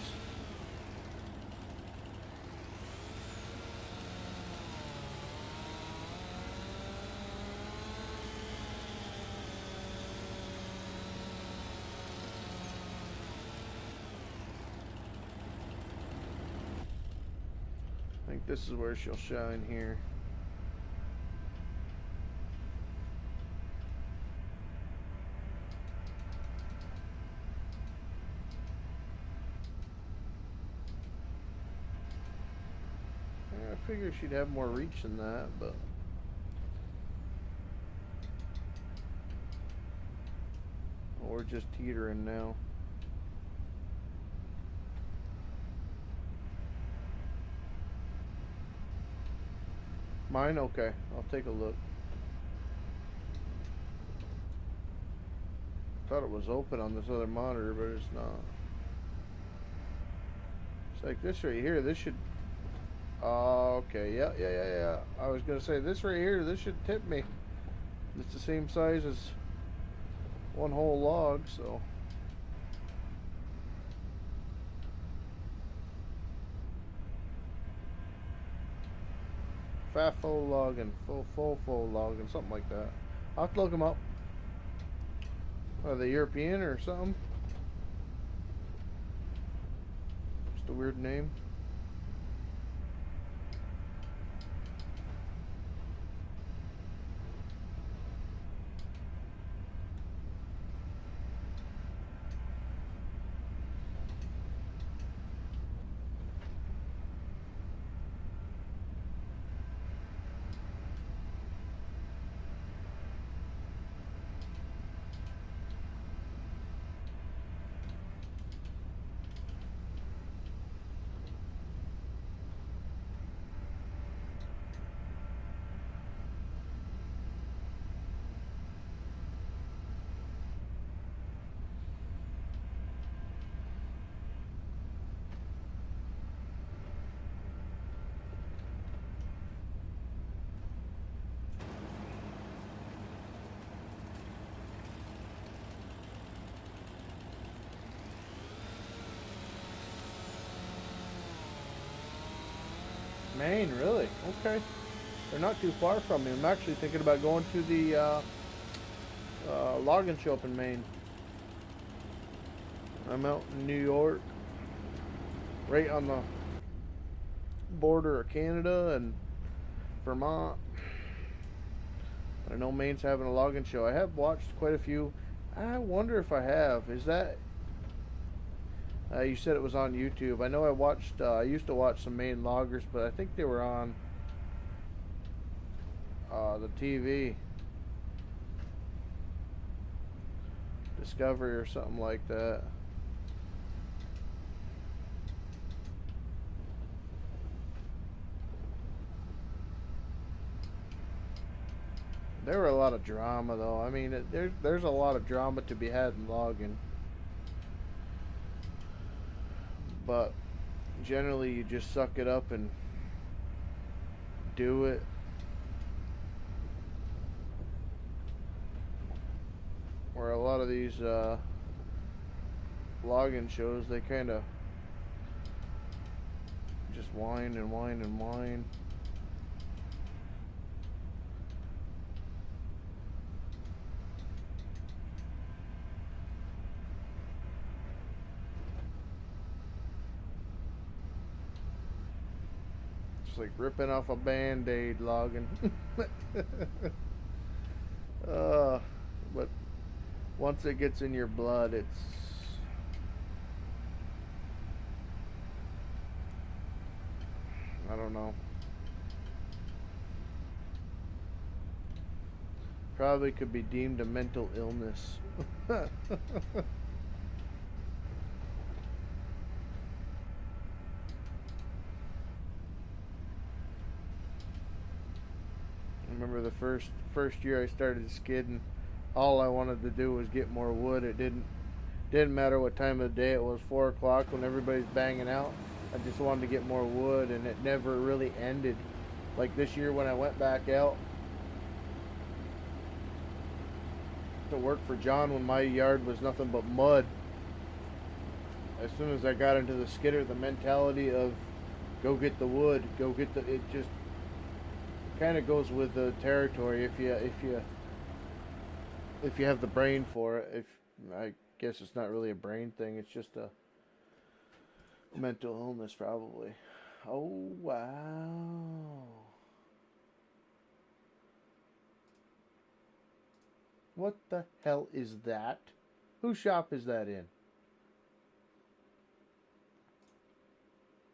I think this is where she'll shine here. I figure she'd have more reach than that, but we're just teetering now. Mine? Okay, I'll take a look. Thought it was open on this other monitor, but it's not. It's like this right here. This should. Oh, okay. Yeah. I was gonna say this right here. This should tip me. It's the same size as one whole log, so. FAFO logging, FOFO logging, something like that. I'll have to look them up. Are they European or something? Just a weird name. Maine, really? Okay. They're not too far from me. I'm actually thinking about going to the logging show up in Maine. I'm out in New York, right on the border of Canada and Vermont. I know Maine's having a logging show. I have watched quite a few. I wonder if I have. Is that... you said it was on YouTube. I know I watched, I used to watch some Maine loggers, but I think they were on the TV. Discovery or something like that. There were a lot of drama, though. I mean, there's a lot of drama to be had in logging. But generally you just suck it up and do it. Where a lot of these logging shows, they kind of just whine and whine and whine. Like ripping off a band-aid logging. But once it gets in your blood, it's I don't know. Probably could be deemed a mental illness. I remember the first year I started skidding, all I wanted to do was get more wood. It didn't matter what time of the day it was, 4 o'clock when everybody's banging out. I just wanted to get more wood, and it never really ended. Like this year when I went back out to work for John when my yard was nothing but mud. As soon as I got into the skidder, the mentality of go get the wood, it just kind of goes with the territory if you have the brain for it. I guess it's not really a brain thing, it's just a mental illness probably. Oh wow. What the hell is that? Whose shop is that in?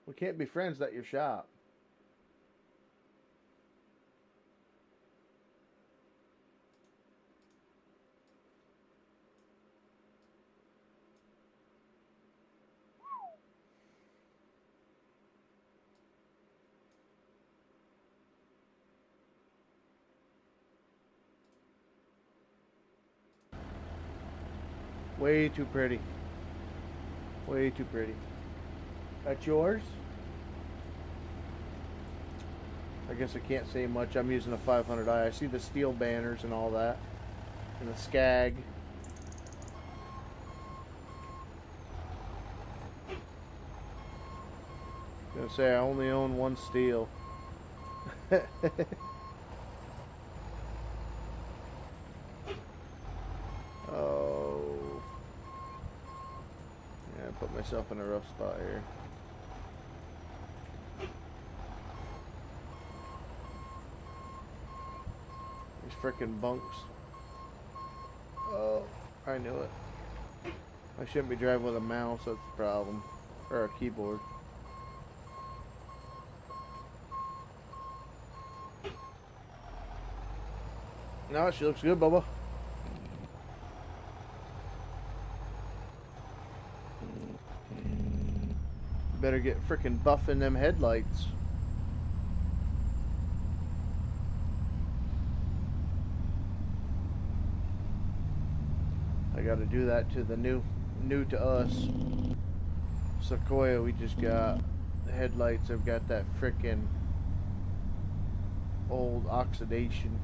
We can't be friends at your shop. Way too pretty. Way too pretty. That's yours? I guess I can't say much. I'm using a 500i. I see the steel banners and all that. And the Skag. I'm gonna say I only own one steel. Oh. Yeah, I put myself in a rough spot here. These frickin' bunks. Oh, I knew it. I shouldn't be driving with a mouse, that's the problem. Or a keyboard. No, she looks good, Bubba. Better get frickin' buff in them headlights. I gotta do that to the new to us Sequoia we just got. The headlights have got that frickin' old oxidation.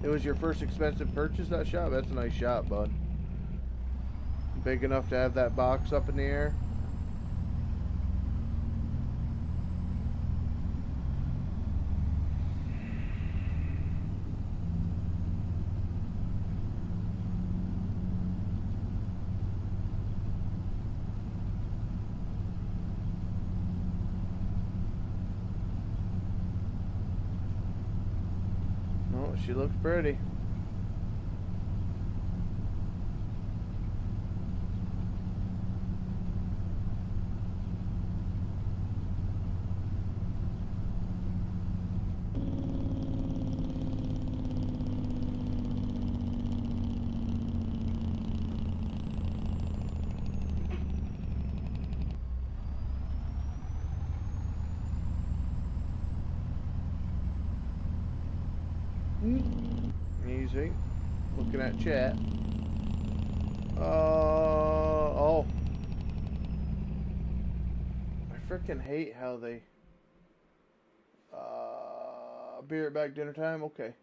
It was your first expensive purchase, that shop? That's a nice shop, bud. Big enough to have that box up in the air. Oh, she looks pretty. Easy. Looking at chat. Oh. I freaking hate how they... Beer at back dinner time? Okay.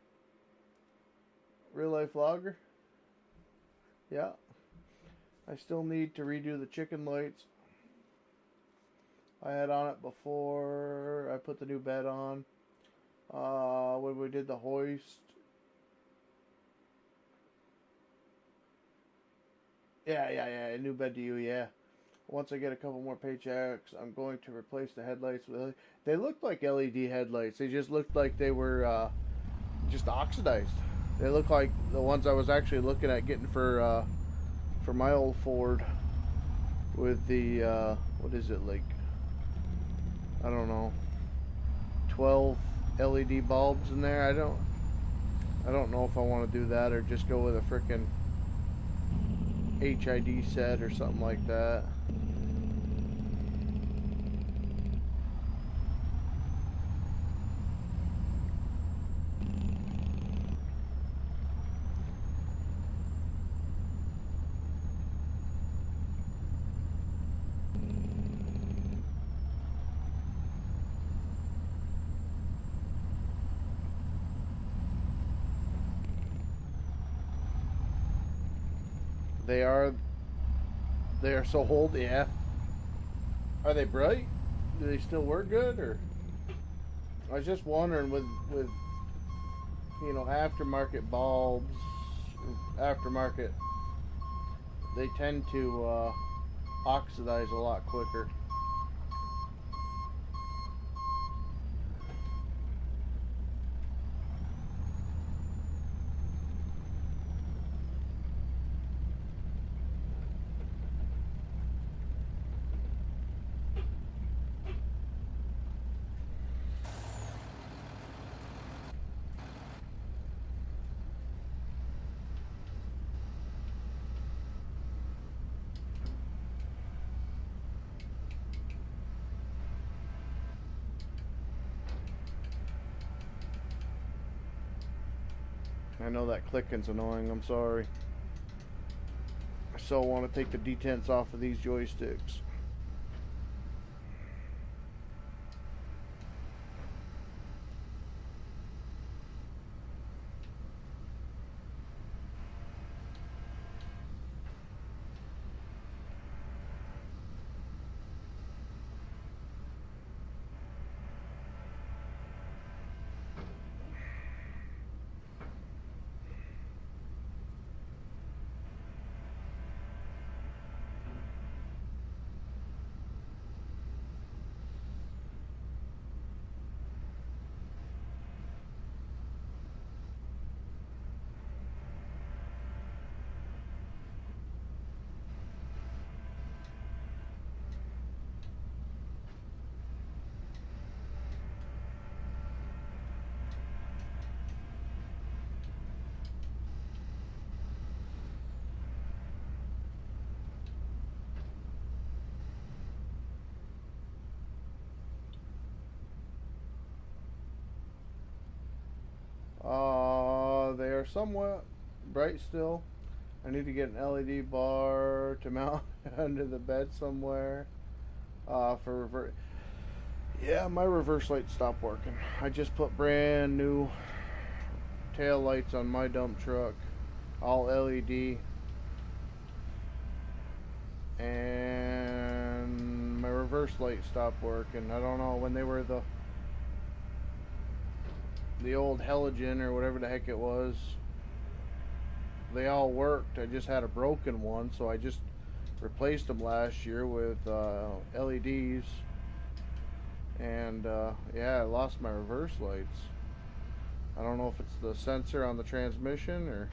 Real life vlogger? Yeah. I still need to redo the chicken lights. I had on it before I put the new bed on. When we did the hoist. Yeah, new bed to you, yeah. Once I get a couple more paychecks, I'm going to replace the headlights with... They looked like LED headlights. They just looked like they were just oxidized. They look like the ones I was actually looking at getting for my old Ford with the what is it, like, I don't know, 12 LED bulbs in there. I don't know if I want to do that or just go with a frickin' HID set or something like that. They are they are so old, yeah. Are they bright? Do they still work good, or I was just wondering with aftermarket bulbs, aftermarket, they tend to oxidize a lot quicker. I know that clicking's annoying, I'm sorry. I so want to take the detents off of these joysticks. They are somewhat bright still. I need to get an LED bar to mount under the bed somewhere. For reverse. Yeah, my reverse light stopped working. I just put brand new tail lights on my dump truck, all LED, and my reverse light stopped working. I don't know, when they were the old halogen or whatever the heck it was, they all worked. I just had a broken one, so I just replaced them last year with LEDs. And yeah, I lost my reverse lights. I don't know if it's the sensor on the transmission, or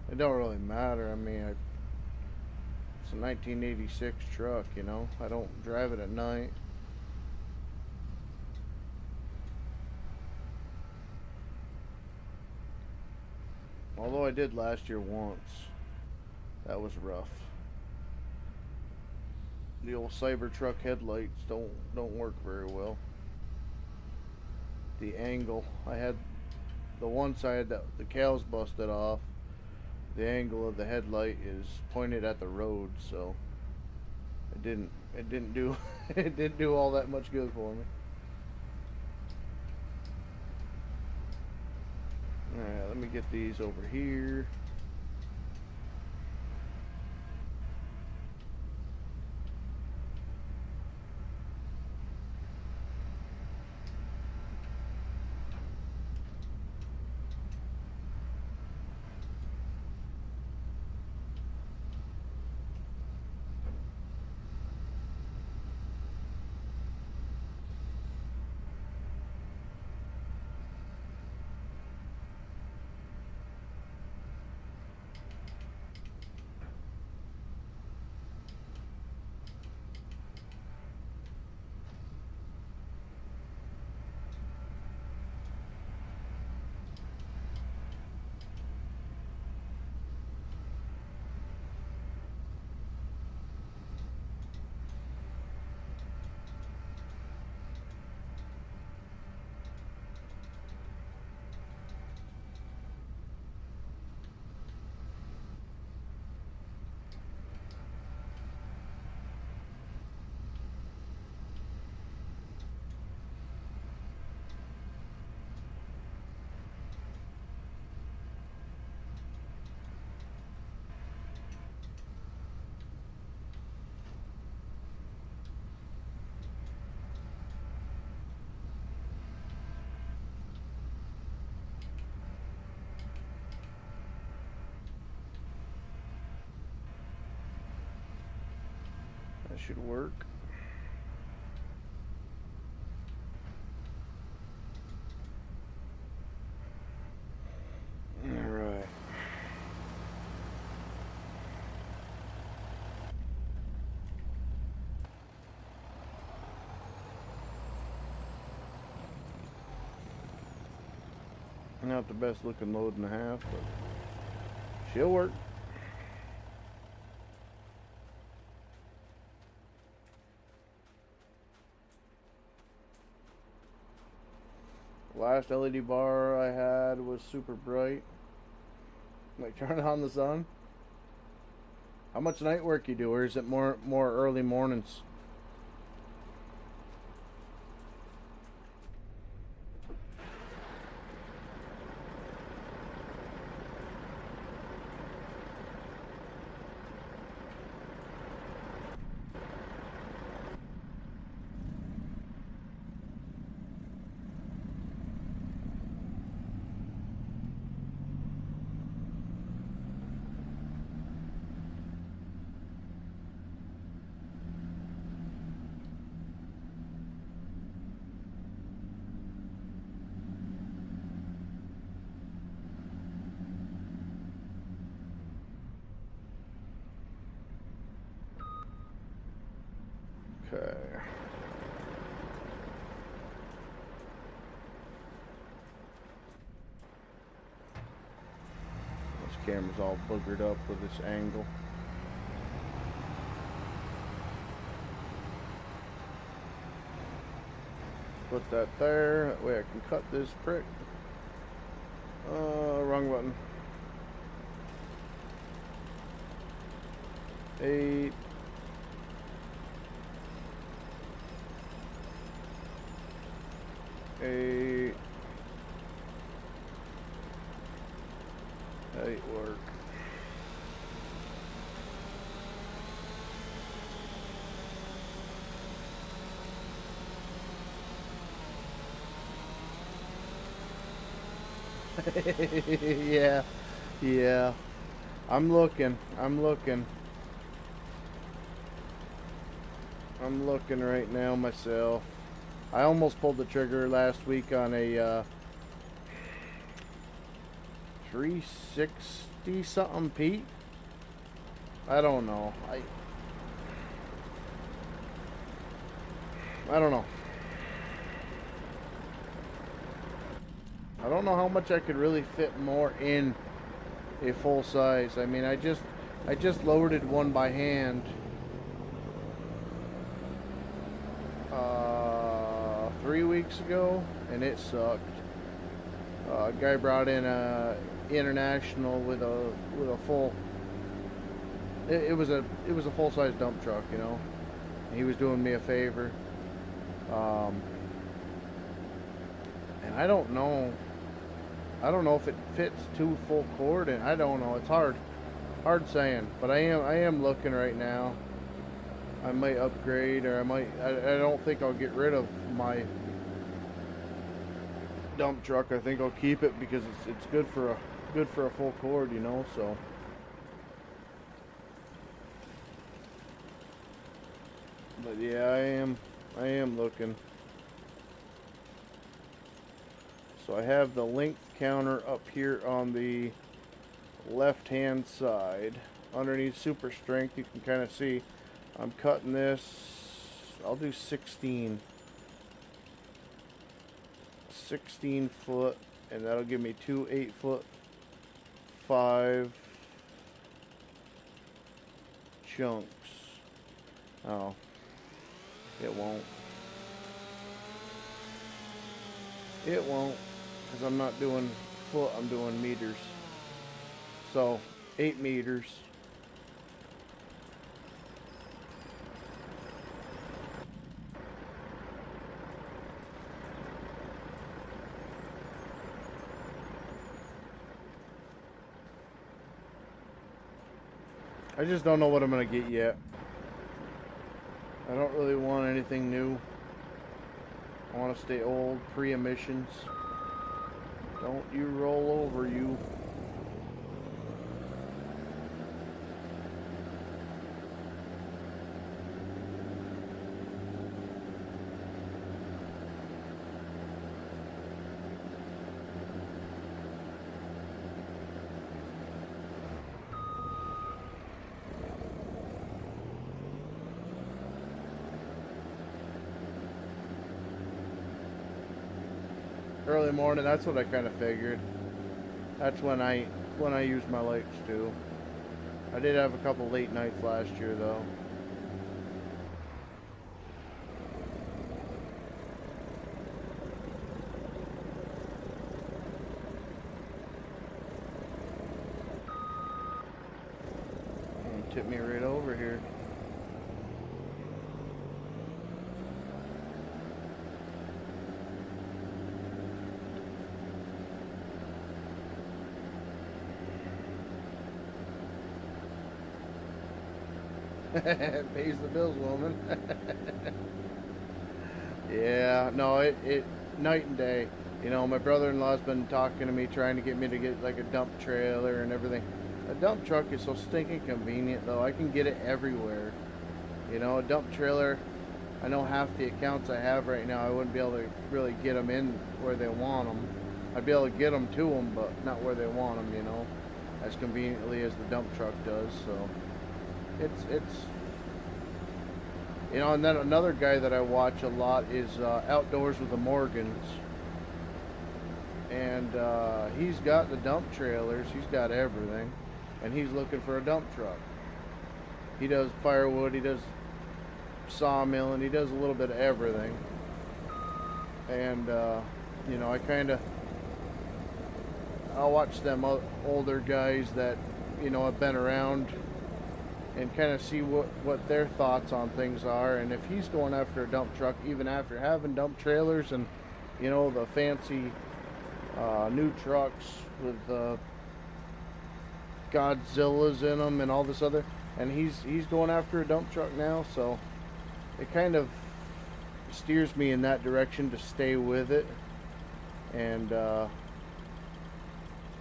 it don't really matter. I mean, it's a 1986 truck, I don't drive it at night. Although I did last year once. That was rough. The old Cybertruck headlights don't work very well. The angle, I had the one side that the cow's busted off. The angle of the headlight is pointed at the road, so it didn't do it didn't do all that much good for me. Alright, let me get these over here. should work. Alright. Not the best looking load and a half, but she'll work. Last LED bar I had was super bright. Like, turn on the sun. How much night work you do, or is it more early mornings? Okay. This camera's all boogered up with this angle. Put that there, that way I can cut this prick. Wrong button. 8. Work. Yeah. I'm looking right now myself. I almost pulled the trigger last week on a 360 something Pete. I don't know. I don't know. I don't know how much I could really fit more in a full size. I mean, I just loaded one by hand 3 weeks ago, and it sucked. A guy brought in a International with a full. It was a full size dump truck, you know. He was doing me a favor, and I don't know if it fits 2 full cord, and I don't know. It's hard saying, but I am looking right now. I might upgrade, or I don't think I'll get rid of my dump truck. I think I'll keep it because it's good for a full cord, you know. So but yeah, I am looking. So I have the length counter up here on the left hand side underneath super strength. You can kind of see I'm cutting this. I'll do 16 foot, and that'll give me 2 8-foot 5 chunks. Oh, it won't because I'm not doing foot, I'm doing meters. So 8 meters. I just don't know what I'm going to get yet. I don't really want anything new. I want to stay old, pre-emissions. Don't you roll over, you. early morning. That's what I kind of figured. That's when I use my lights too. I did have a couple late nights last year though. Tip me right over here. Pays the bills, woman. Yeah, no, it night and day. You know, my brother-in-law's been talking to me, trying to get me to get like a dump trailer and everything. A dump truck is so stinking convenient, though. I can get it everywhere. You know, a dump trailer, I know half the accounts I have right now, I wouldn't be able to really get them in where they want them. I'd be able to get them to them, but not where they want them, you know, as conveniently as the dump truck does. So it's you know, and then another guy that I watch a lot is Outdoors with the Morgans. And he's got the dump trailers, he's got everything, and he's looking for a dump truck. He does firewood, he does sawmilling, he does a little bit of everything. And you know, I'll watch them older guys that, you know, have been around and kind of see what their thoughts on things are. And if he's going after a dump truck, even after having dump trailers and, you know, the fancy new trucks with Godzillas in them and all this other, and he's going after a dump truck now, so it kind of steers me in that direction to stay with it. And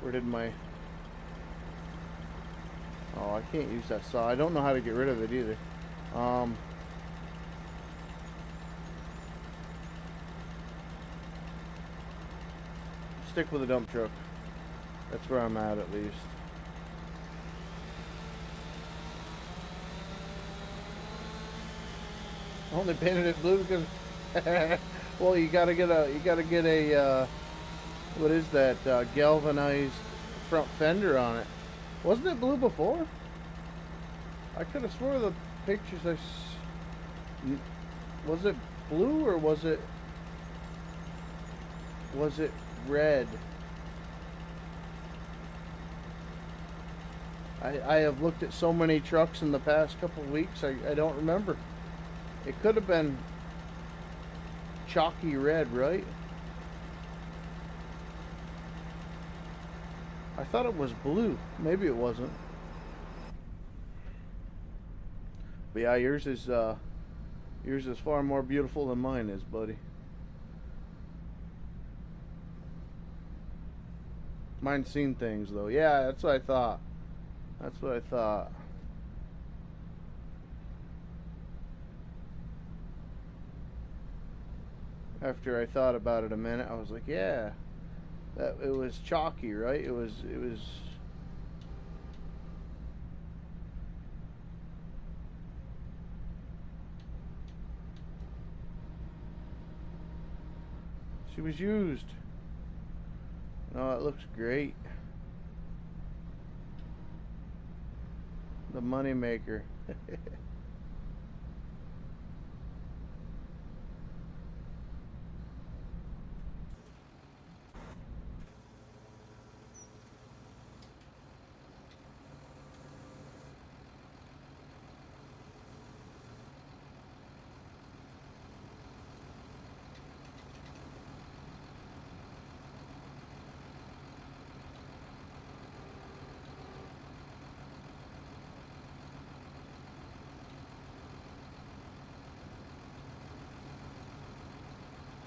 where did my... Oh, I can't use that saw. I don't know how to get rid of it either. Stick with the dump truck. That's where I'm at least. I only painted it blue because well, you gotta get a what is that, galvanized front fender on it. Wasn't it blue before? I could have swore the pictures was it blue or was it red? I have looked at so many trucks in the past couple of weeks, I don't remember. It could have been chalky red, right? I thought it was blue. Maybe it wasn't. But yeah, yours is far more beautiful than mine is, buddy. Mine's seen things though. Yeah, that's what I thought. That's what I thought. After I thought about it a minute, I was like, yeah. That it was chalky, right? It was she was used. No, it looks great. The money maker.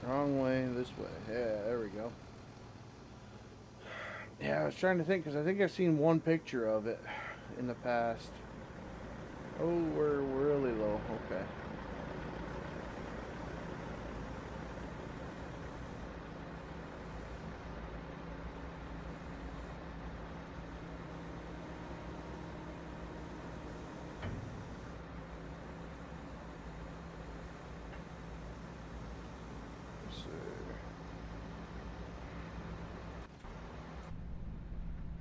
Wrong way, this way. Yeah, there we go. Yeah, I was trying to think because I think I've seen one picture of it in the past. Oh, we're really low. Okay.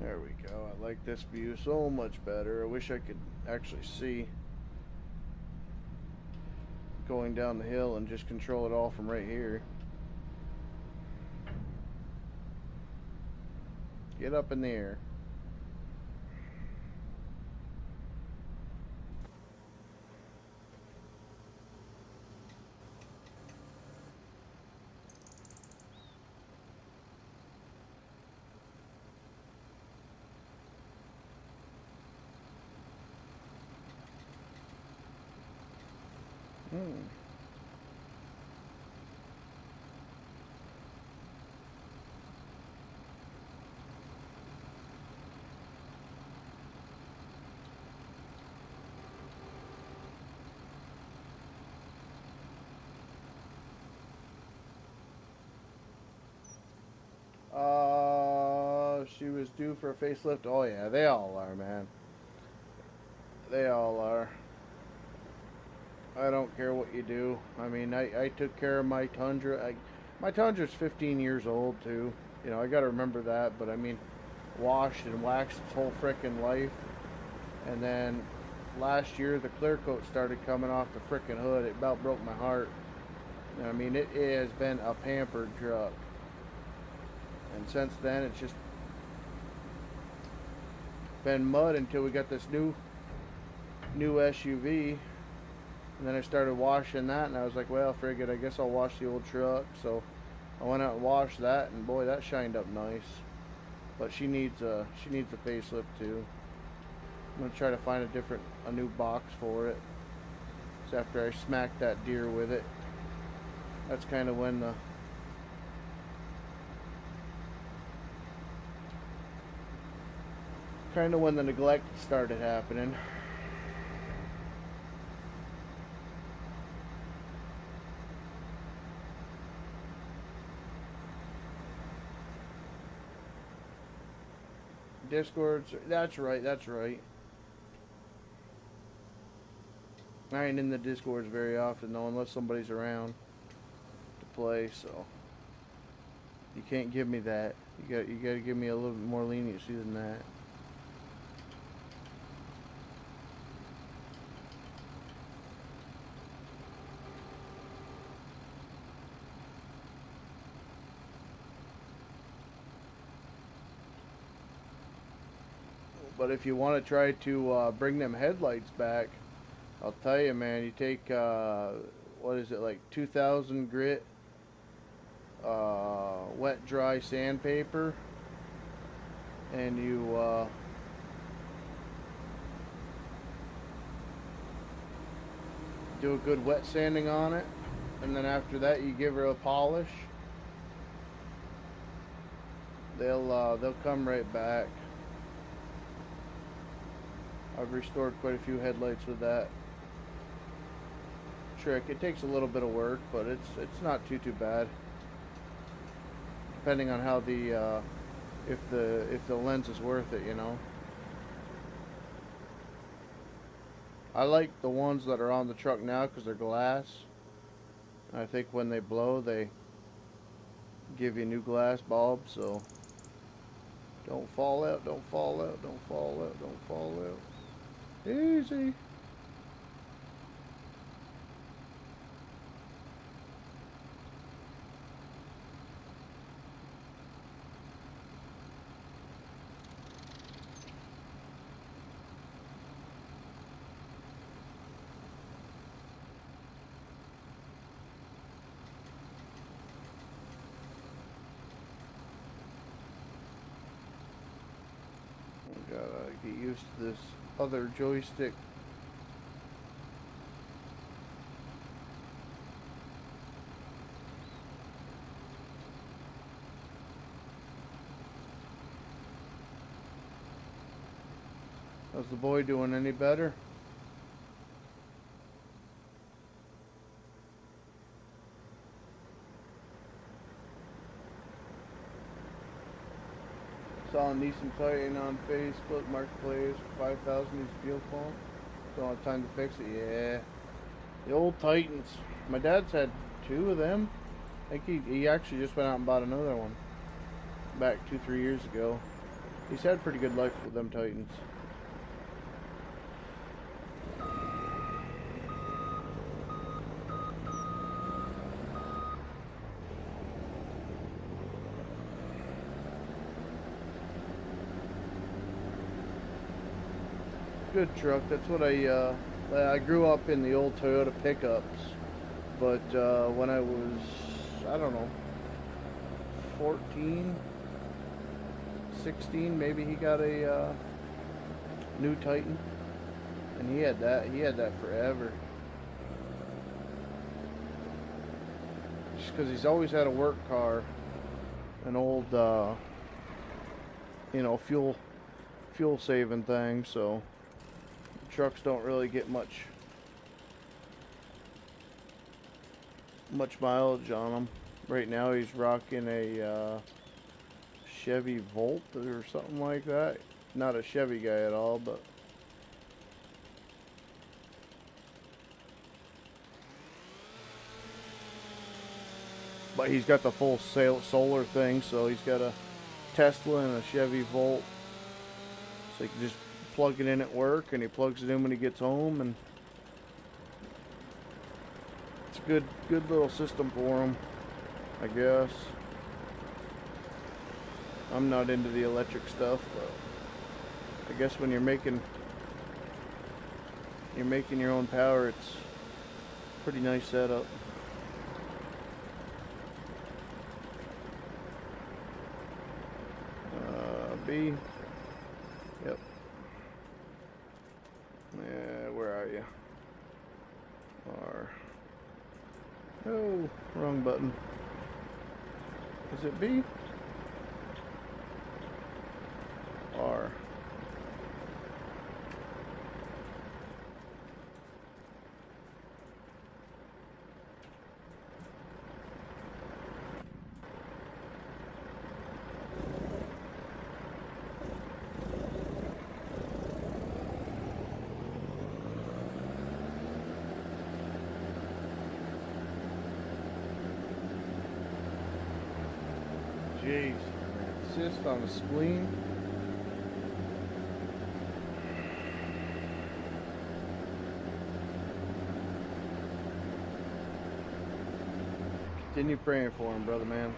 There we go. I like this view so much better. I wish I could actually see going down the hill and just control it all from right here. Get up in the air. She was due for a facelift. Oh yeah, they all are, man. They all are. I don't care what you do. I mean, I took care of my Tundra. My Tundra's 15 years old too. You know, I got to remember that. But I mean, washed and waxed its whole frickin' life. And then last year, the clear coat started coming off the frickin' hood. It about broke my heart. I mean, it has been a pampered truck. And since then, it's just been mud until we got this new SUV. And then I started washing that, and I was like, well, frig it, I guess I'll wash the old truck. So I went out and washed that, and boy, that shined up nice. But she needs a facelift too. I'm gonna try to find a new box for it. So after I smacked that deer with it, that's kind of when the neglect started happening. Discords, that's right. I ain't in the Discords very often though, unless somebody's around to play, so you can't give me that. You got to give me a little bit more leniency than that. But if you want to try to bring them headlights back, I'll tell you, man, you take, what is it, like 2000 grit wet dry sandpaper, and you do a good wet sanding on it, and then after that you give her a polish. They'll come right back. I've restored quite a few headlights with that trick. It takes a little bit of work, but it's not too bad. Depending on how if the lens is worth it, you know. I like the ones that are on the truck now because they're glass. I think when they blow, they give you new glass bulbs, so don't fall out, don't fall out, don't fall out, don't fall out. Easy. Gotta get used to this other joystick. How's the boy doing? Any better? Saw Nissan Titan on Facebook Marketplace for 5,000 needs fuel pump. Don't have time to fix it. Yeah, the old Titans. My dad's had 2 of them. I think he actually just went out and bought another one back 2-3 years ago. He's had pretty good luck with them Titans. Good truck. That's what I grew up in the old Toyota pickups, but when I was, I don't know, 14, 16, maybe, he got a new Titan, and he had that forever. Just because he's always had a work car, an old you know, fuel saving thing, so trucks don't really get much mileage on them. Right now he's rocking a Chevy Volt or something like that. Not a Chevy guy at all, but he's got the full solar thing, so he's got a Tesla and a Chevy Volt, so he can just plug it in at work, and he plugs it in when he gets home, and it's a good little system for him, I guess. I'm not into the electric stuff, but I guess when you're making your own power, it's a pretty nice setup. B. Yep. Yeah, where are you? R. Oh, wrong button. Is it B? R. Jeez. Cyst on the spleen. Continue praying for him, brother man.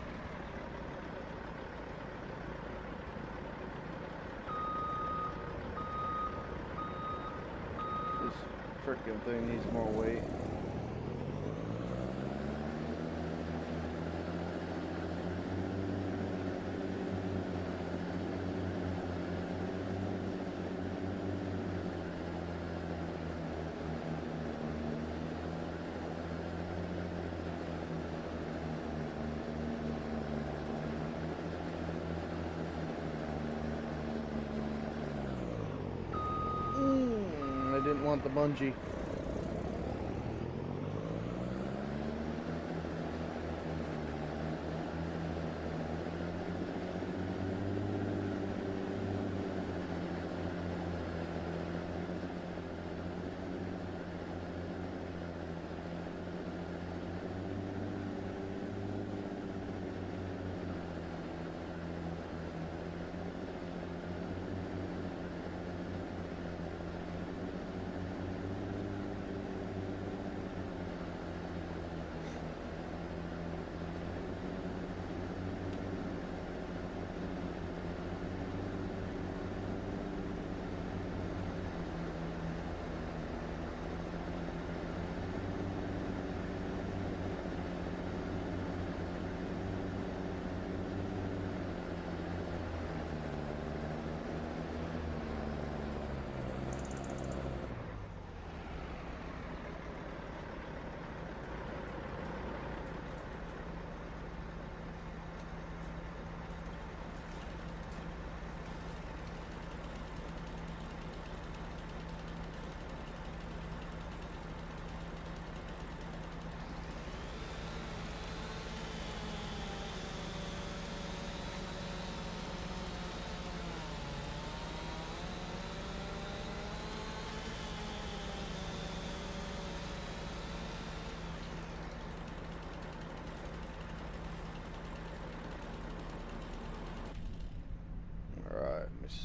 This frickin' thing needs more weight. I didn't want the bungee.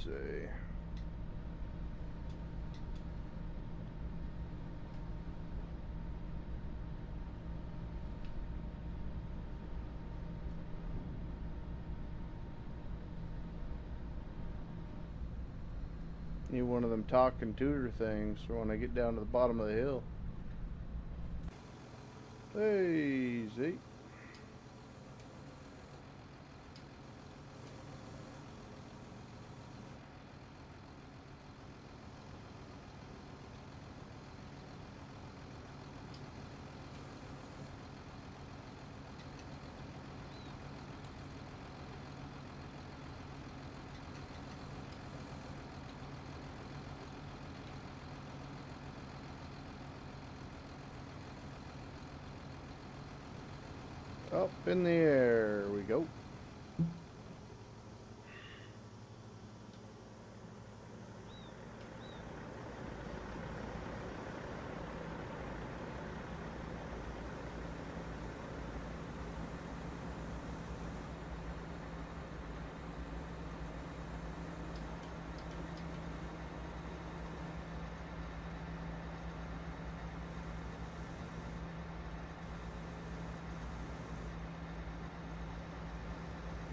see. Need one of them talking tutor things for when I get down to the bottom of the hill. Hey, Zeke. Up in the air we go.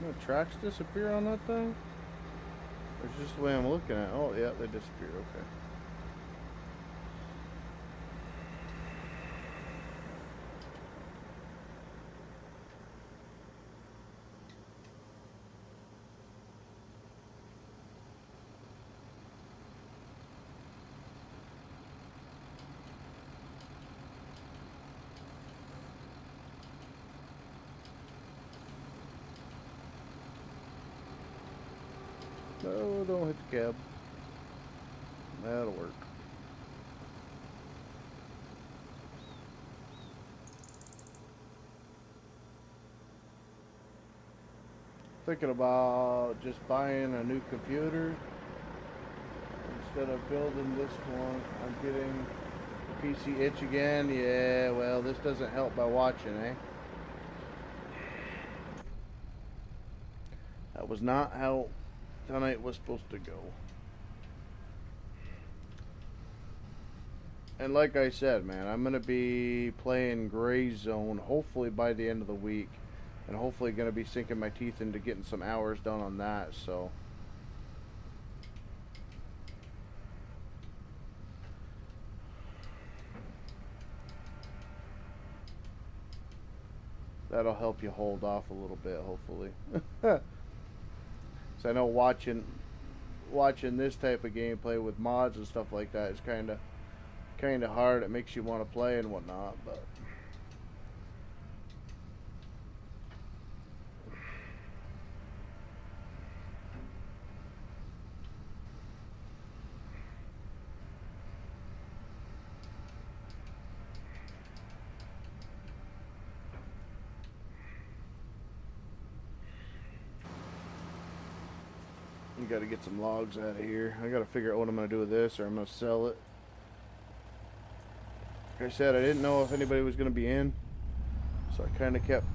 The tracks disappear on that thing? Or is just the way I'm looking at it? Oh, yeah, they disappear. Okay. No, don't hit the cab. That'll work. Thinking about just buying a new computer instead of building this one. I'm getting the PC itch again. Yeah, well, this doesn't help by watching, eh? That was not how tonight was supposed to go. And like I said, man, I'm going to be playing Gray Zone hopefully by the end of the week. And hopefully going to be sinking my teeth into getting some hours done on that, so. That'll help you hold off a little bit, hopefully. So I know watching this type of gameplay with mods and stuff like that is kind of hard. It makes you want to play and whatnot, but you got to get some logs out of here. I got to figure out what I'm going to do with this, or I'm going to sell it. Like I said, I didn't know if anybody was going to be in, so I kind of kept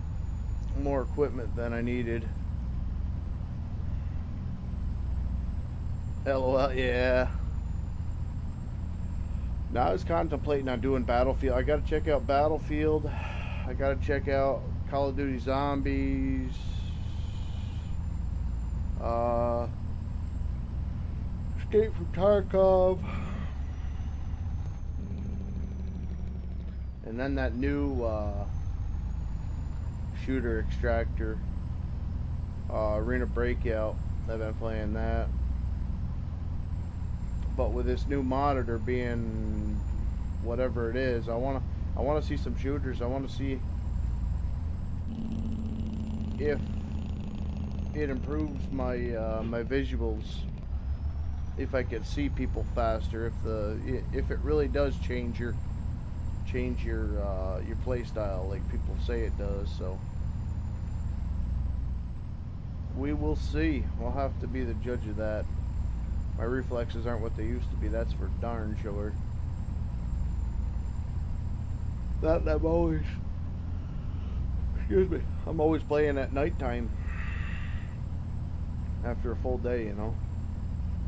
more equipment than I needed. LOL, yeah. Now I was contemplating on doing Battlefield. I got to check out Battlefield. I got to check out Call of Duty Zombies. Escape from Tarkov. And then that new shooter extractor, Arena Breakout. I've been playing that. But with this new monitor being whatever it is, I wanna see some shooters. I want to see if it improves my my visuals. If I can see people faster, if it really does change your play style like people say it does. So we will see. We'll have to be the judge of that. My reflexes aren't what they used to be, that's for darn sure. That I'm always, excuse me, I'm always playing at nighttime after a full day, you know.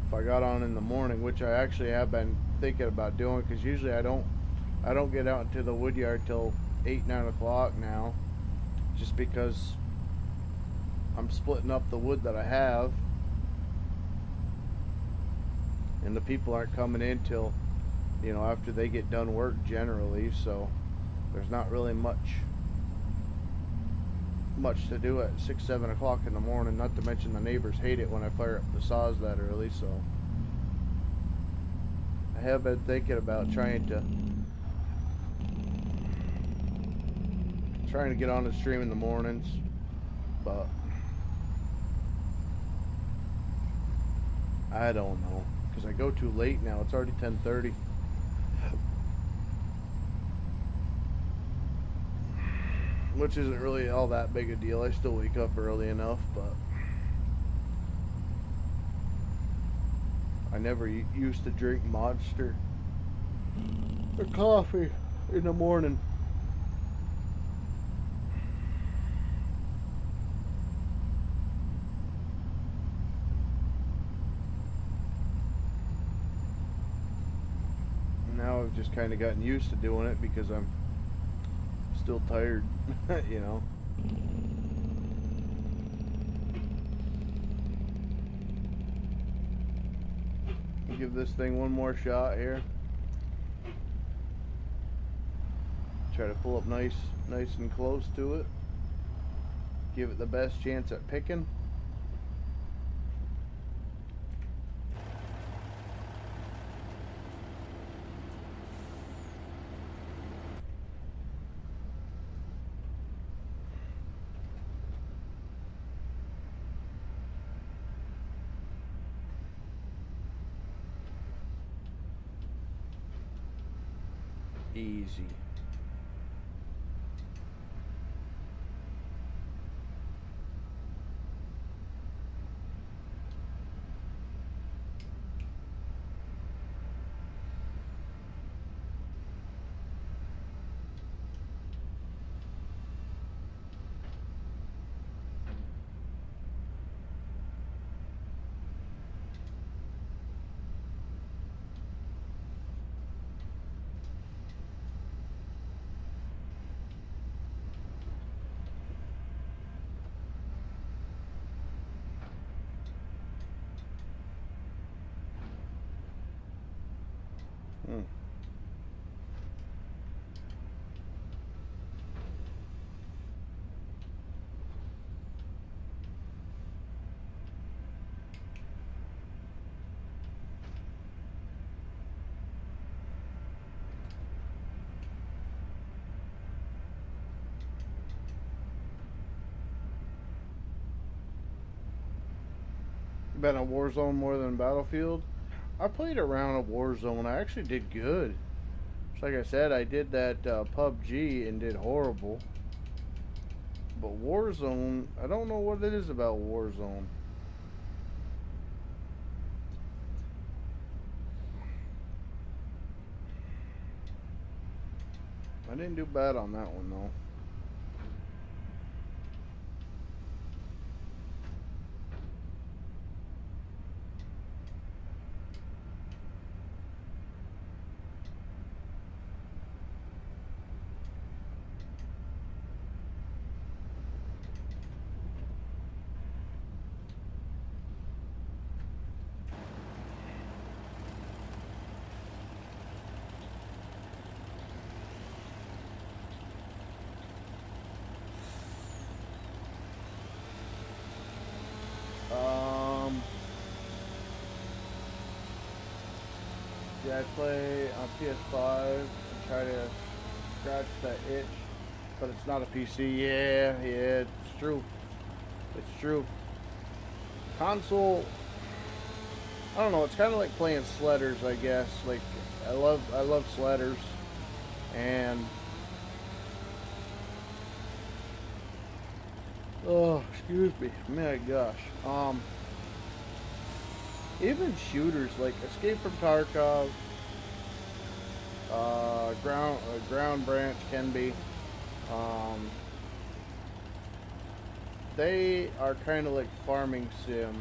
if I got on in the morning, which I actually have been thinking about doing, because usually I don't get out into the wood yard till 8-9 o'clock now, just because I'm splitting up the wood that I have, and the people aren't coming in till, you know, after they get done work generally, so there's not really much to do at 6-7 o'clock in the morning. Not to mention the neighbors hate it when I fire up the saws that early. So I have been thinking about trying to get on the stream in the mornings, but I don't know, because I go too late now. It's already 10:30. Which isn't really all that big a deal. I still wake up early enough, but I never used to drink Monster or coffee in the morning. Now I've just kind of gotten used to doing it because I'm still tired, you know. Give this thing one more shot here. Try to pull up nice and close to it. Give it the best chance at picking. Easy. Been a Warzone more than Battlefield. I played a round of Warzone. I actually did good. Just like I said, I did that PUBG and did horrible. But Warzone, I don't know what it is about Warzone. I didn't do bad on that one though. Yeah, I play on PS5 and try to scratch that itch, but it's not a PC. Yeah, it's true. It's true. Console, I don't know. It's kind of like playing sledders, I guess. Like I love sledders, and oh, excuse me, my gosh. Even shooters like Escape from Tarkov, Ground Branch can be. They are kind of like farming sim,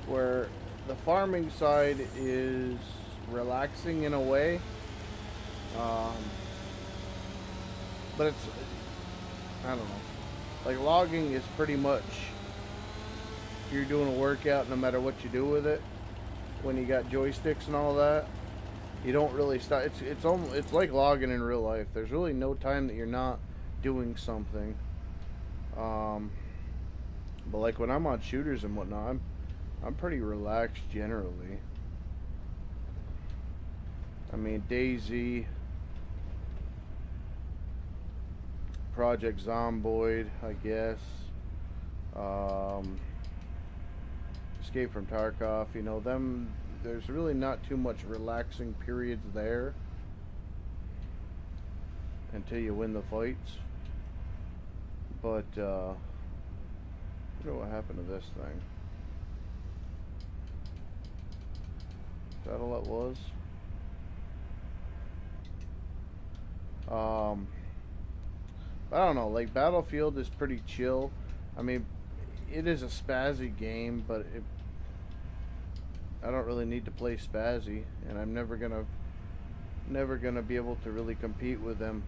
where the farming side is relaxing in a way, um, but it's, I don't know. Like logging is pretty much you're doing a workout no matter what you do with it. When you got joysticks and all that, you don't really stop. It's like logging in real life. There's really no time that you're not doing something. But like when I'm on shooters and whatnot, I'm pretty relaxed generally. I mean, DayZ, Project Zomboid, I guess. Escape from Tarkov, you know, them, there's really not too much relaxing periods there until you win the fights. But, I don't know what happened to this thing. Is that all it was? I don't know, like Battlefield is pretty chill. I mean, it is a spazzy game, but I don't really need to play spazzy, and I'm never gonna be able to really compete with them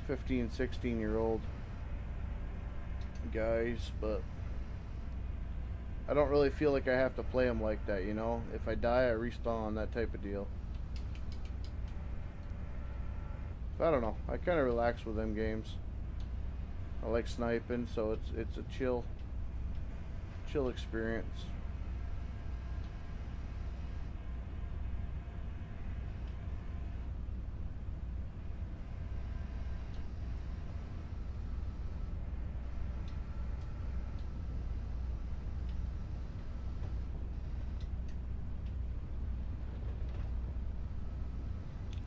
15, 16-year-old guys, but I don't really feel like I have to play them like that, you know? If I die, I respawn, that type of deal. I don't know. I kind of relax with them games. I like sniping, so it's a chill experience.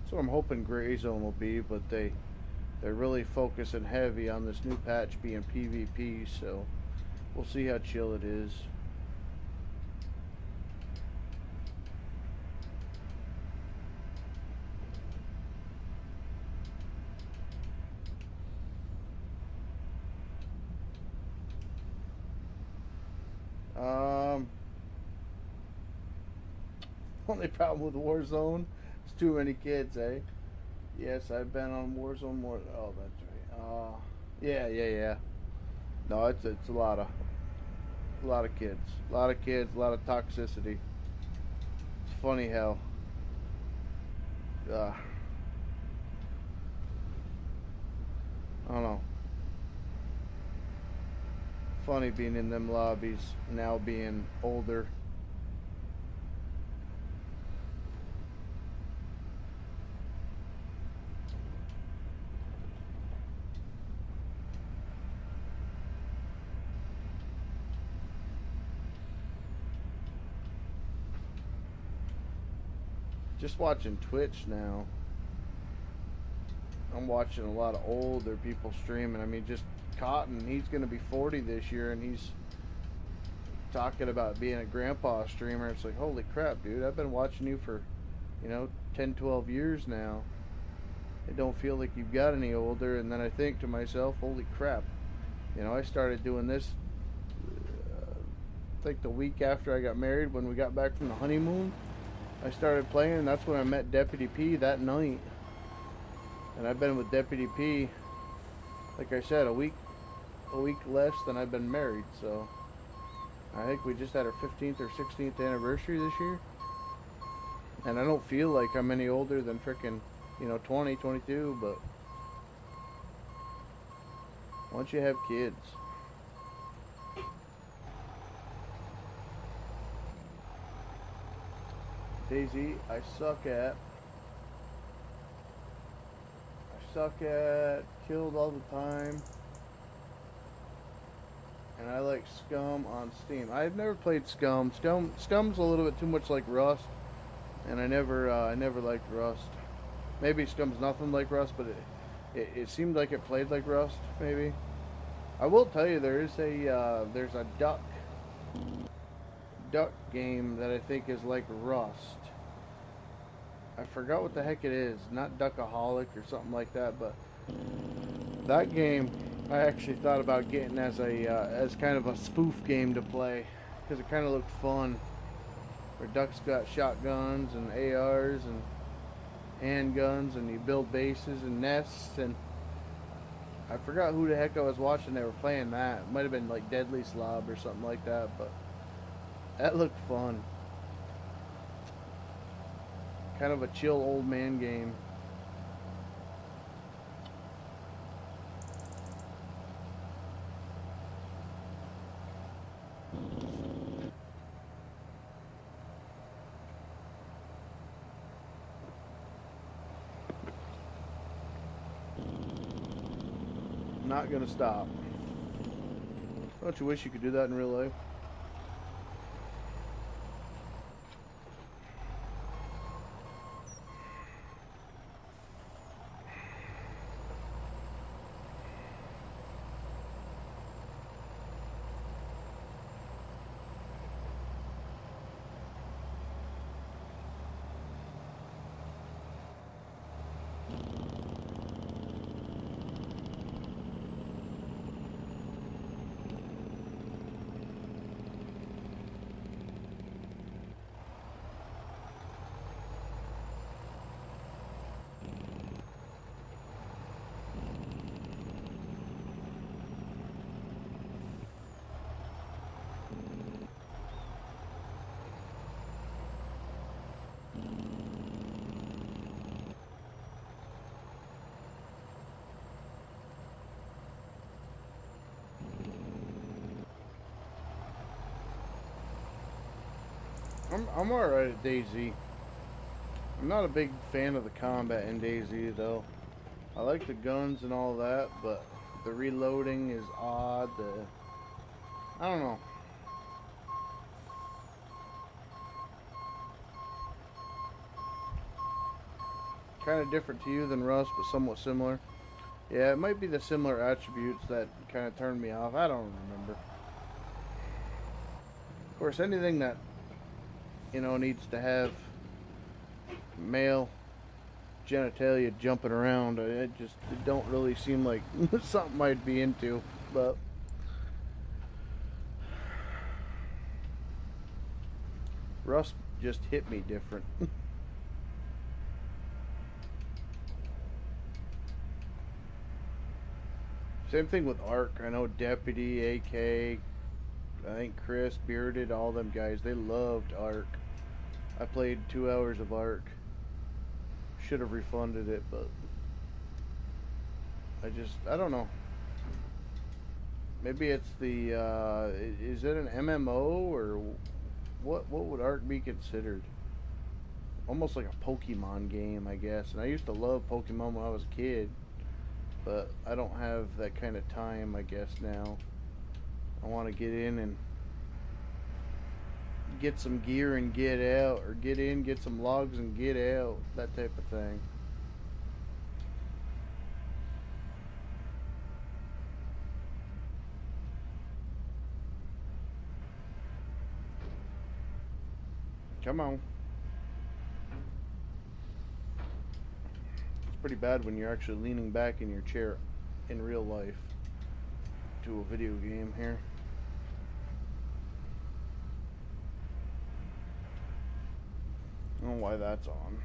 That's what I'm hoping Gray Zone will be, but they're really focusing heavy on this new patch being PvP, so we'll see how chill it is. Only problem with Warzone is too many kids, eh? Yes, I've been on Warzone more. Oh, that's right. Yeah. No, it's a lot of kids, a lot of toxicity. It's funny how. I don't know. Funny being in them lobbies now, being older. Just watching Twitch now, I'm watching a lot of older people streaming. I mean, just Cotton, he's going to be 40 this year, and he's talking about being a grandpa streamer. It's like, holy crap, dude, I've been watching you for, 10, 12 years now. It don't feel like you've got any older. And then I think to myself, holy crap, I started doing this, I think the week after I got married, when we got back from the honeymoon. I started playing, and that's when I met Deputy P that night. And I've been with Deputy P, like I said, a week less than I've been married. So I think we just had our 15th or 16th anniversary this year. And I don't feel like I'm any older than frickin', 20, 22, but once you have kids, DayZ, I suck at killed all the time, and I like Scum on Steam. I've never played Scum. Scum's a little bit too much like Rust, and I never liked Rust. Maybe Scum's nothing like Rust, but it seemed like it played like Rust. Maybe. I will tell you, there's a duck game that I think is like Rust. I forgot what the heck it is. Not Duckaholic or something like that, but that game I actually thought about getting as kind of a spoof game to play, because it kind of looked fun. Or Duck's got shotguns and ARs and handguns, and you build bases and nests. And I forgot who the heck I was watching. They were playing that. It might have been like Deadly Slob or something like that, but that looked fun. Kind of a chill old man game. Not gonna stop. Don't you wish you could do that in real life? I'm alright at DayZ. I'm not a big fan of the combat in DayZ though. I like the guns and all that, but the reloading is odd. I don't know. Kind of different to you than Rust, but somewhat similar. Yeah, it might be the similar attributes that kind of turned me off. I don't remember. Of course, anything that, you know, needs to have male genitalia jumping around, it don't really seem like something I'd be into. But Rust just hit me different. Same thing with Ark. I know Deputy, AK, I think Chris, Bearded, all them guys, they loved Ark. I played 2 hours of Ark. Should have refunded it, but I don't know. Maybe it's the, is it an MMO, or what would Ark be considered? Almost like a Pokemon game, I guess. And I used to love Pokemon when I was a kid, but I don't have that kind of time, I guess, now. I want to get in and get some gear and get out, or get in, get some logs and get out, that type of thing. Come on. It's pretty bad when you're actually leaning back in your chair in real life to a video game here. I don't know why that's on.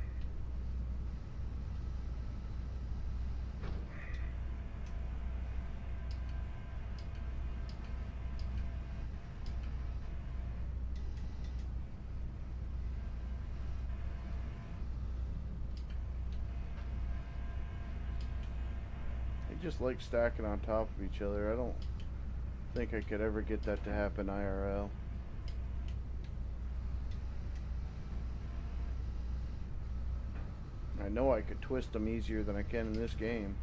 They just like stacking on top of each other. I don't think I could ever get that to happen IRL. I know I could twist them easier than I can in this game.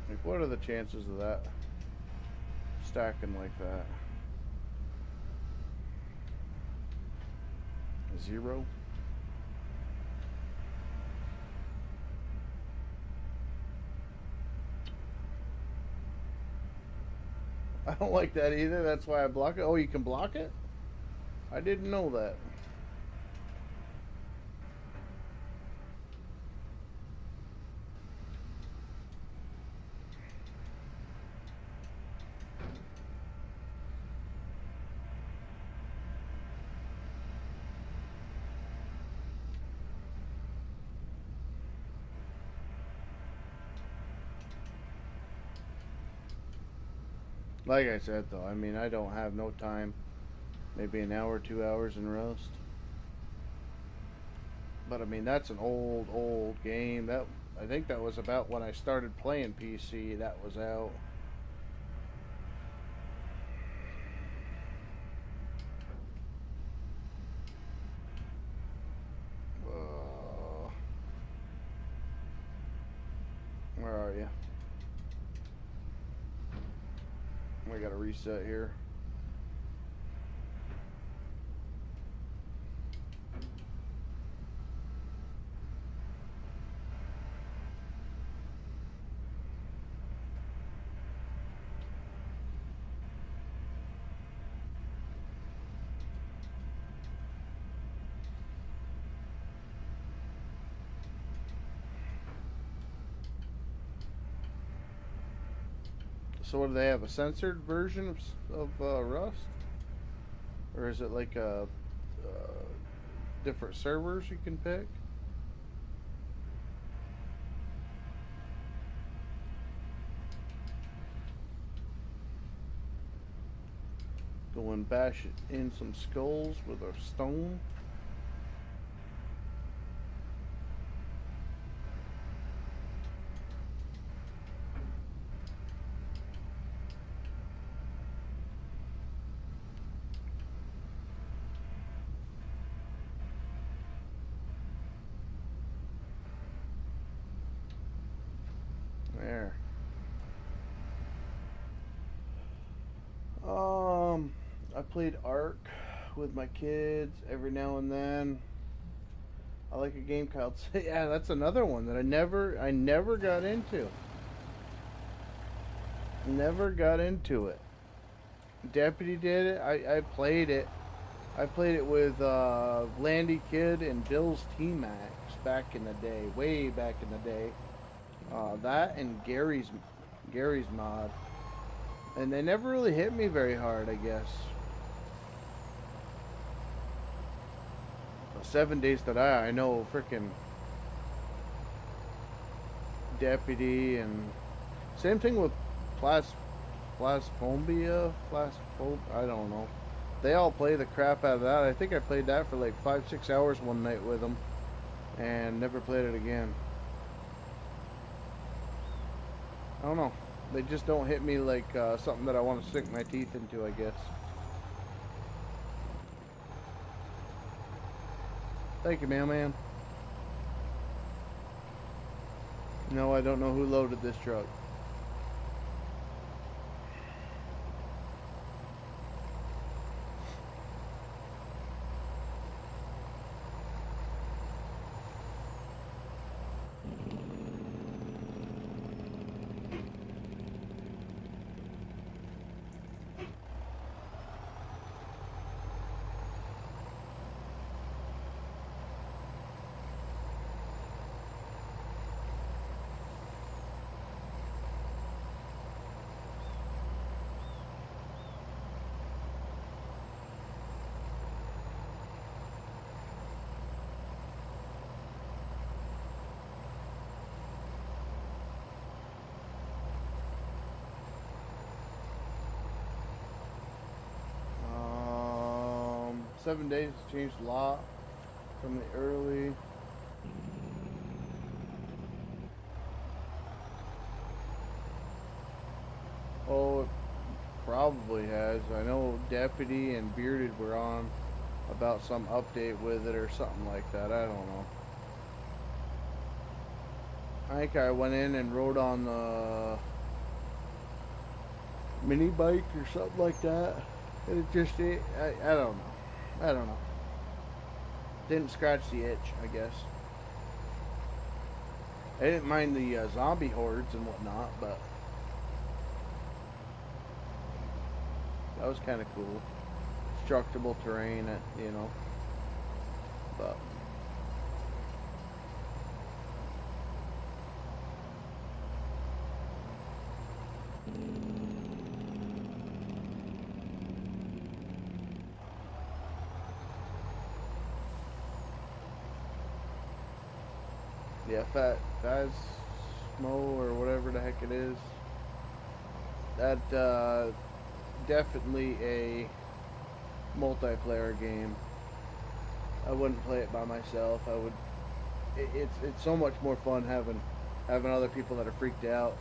Like, what are the chances of that stacking like that? 0? I don't like that either. That's why I block it. Oh, you can block it? I didn't know that. Like I said, though, I mean, I don't have no time. Maybe an hour, 2 hours in Rust. But I mean, that's an old game. That I think that was about when I started playing PC. That was out. Uh, where are you? We got to reset here. So what do they have? A censored version of Rust, or is it like a different servers you can pick? Go and bash it in some skulls with a stone. There. I played Ark with my kids every now and then. I like a game called yeah, that's another one that I never got into. Never got into it. Deputy did it. I played it. I played it with Landy Kid and Bill's T-Max back in the day, way back in the day. That and Gary's mod. And they never really hit me very hard, I guess. 7 Days to Die, I know freaking Deputy, and same thing with Plasphobia, I don't know. They all play the crap out of that. I think I played that for like 5-6 hours one night with them and never played it again. I don't know. They just don't hit me like something that I want to sink my teeth into, I guess. Thank you, mailman. No, I don't know who loaded this truck. Um, 7 Days has changed a lot from the early. Oh, it probably has. I know Deputy and Bearded were on about some update with it or something like that. I don't know. I think I went in and rode on the mini bike or something like that. And I don't know. I don't know. Didn't scratch the itch, I guess. I didn't mind the zombie hordes and whatnot, but that was kind of cool. Destructible terrain, you know. But yeah, Phasmo or whatever the heck it is. That definitely a multiplayer game. I wouldn't play it by myself. I would. It's so much more fun having other people that are freaked out.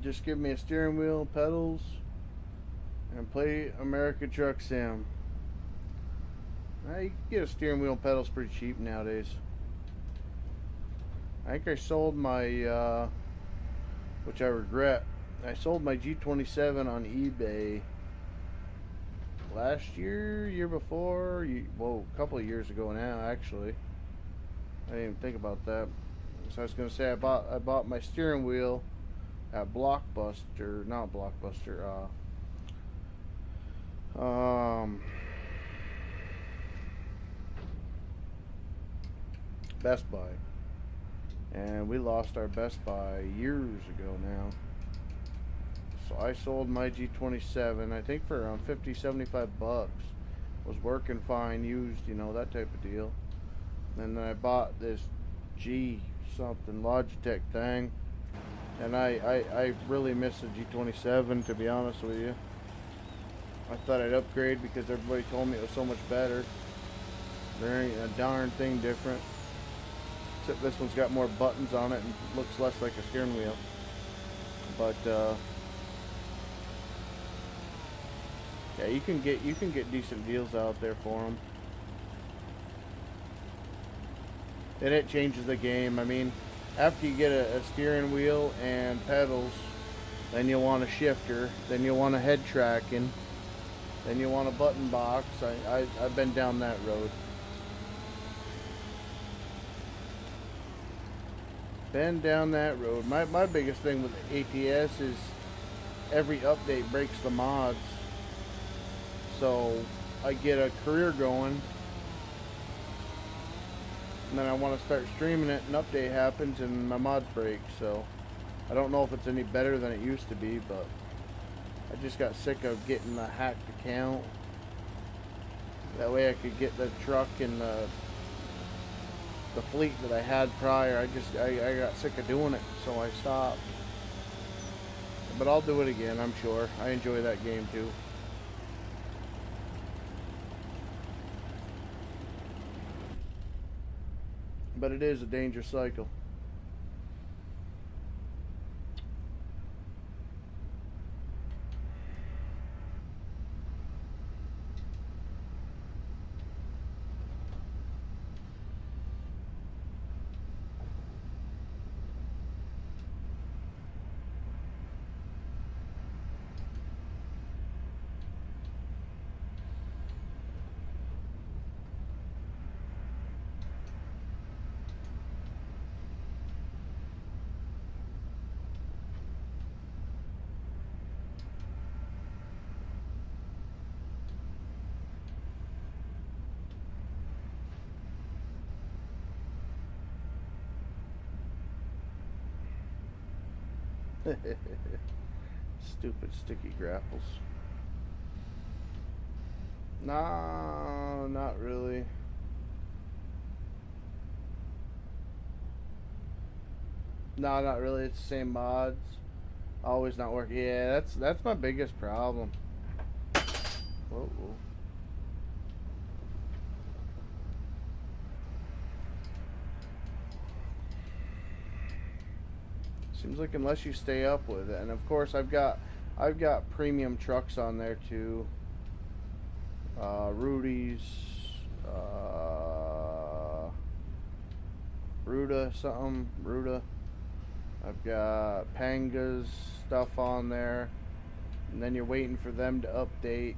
Just give me a steering wheel, pedals, and play America Truck Sim. You can get a steering wheel and pedals pretty cheap nowadays. I think I sold my, which I regret, I sold my G27 on eBay last year before, a couple of years ago now, actually. I didn't even think about that. So I was going to say I bought my steering wheel at Blockbuster, not Blockbuster, Best Buy. And we lost our Best Buy years ago now. So I sold my G27, I think for around 50, 75 bucks. Was working fine, used, that type of deal. And then I bought this G something Logitech thing. And I really miss the G27, to be honest with you. I thought I'd upgrade because everybody told me it was so much better. There ain't a darn thing different. Except this one's got more buttons on it and looks less like a steering wheel. But yeah, you can get decent deals out there for them. And it changes the game. I mean, after you get a steering wheel and pedals, then you'll want a shifter, then you'll want a head tracking, then you want a button box. I've been down that road. My biggest thing with ATS is every update breaks the mods. So I get a career going, and then I want to start streaming it, and an update happens and my mods break. So I don't know if it's any better than it used to be, but I just got sick of getting the hacked account. That way I could get the truck and the fleet that I had prior. I got sick of doing it, so I stopped. But I'll do it again, I'm sure. I enjoy that game too. But it is a dangerous cycle. Stupid sticky grapples. No, not really. No, not really. It's the same mods. Always not working. Yeah, that's my biggest problem. Whoa, whoa. Seems like unless you stay up with it, and of course I've got premium trucks on there too. Rudy's, Ruda something, Ruda. I've got Panga's stuff on there, and then you're waiting for them to update.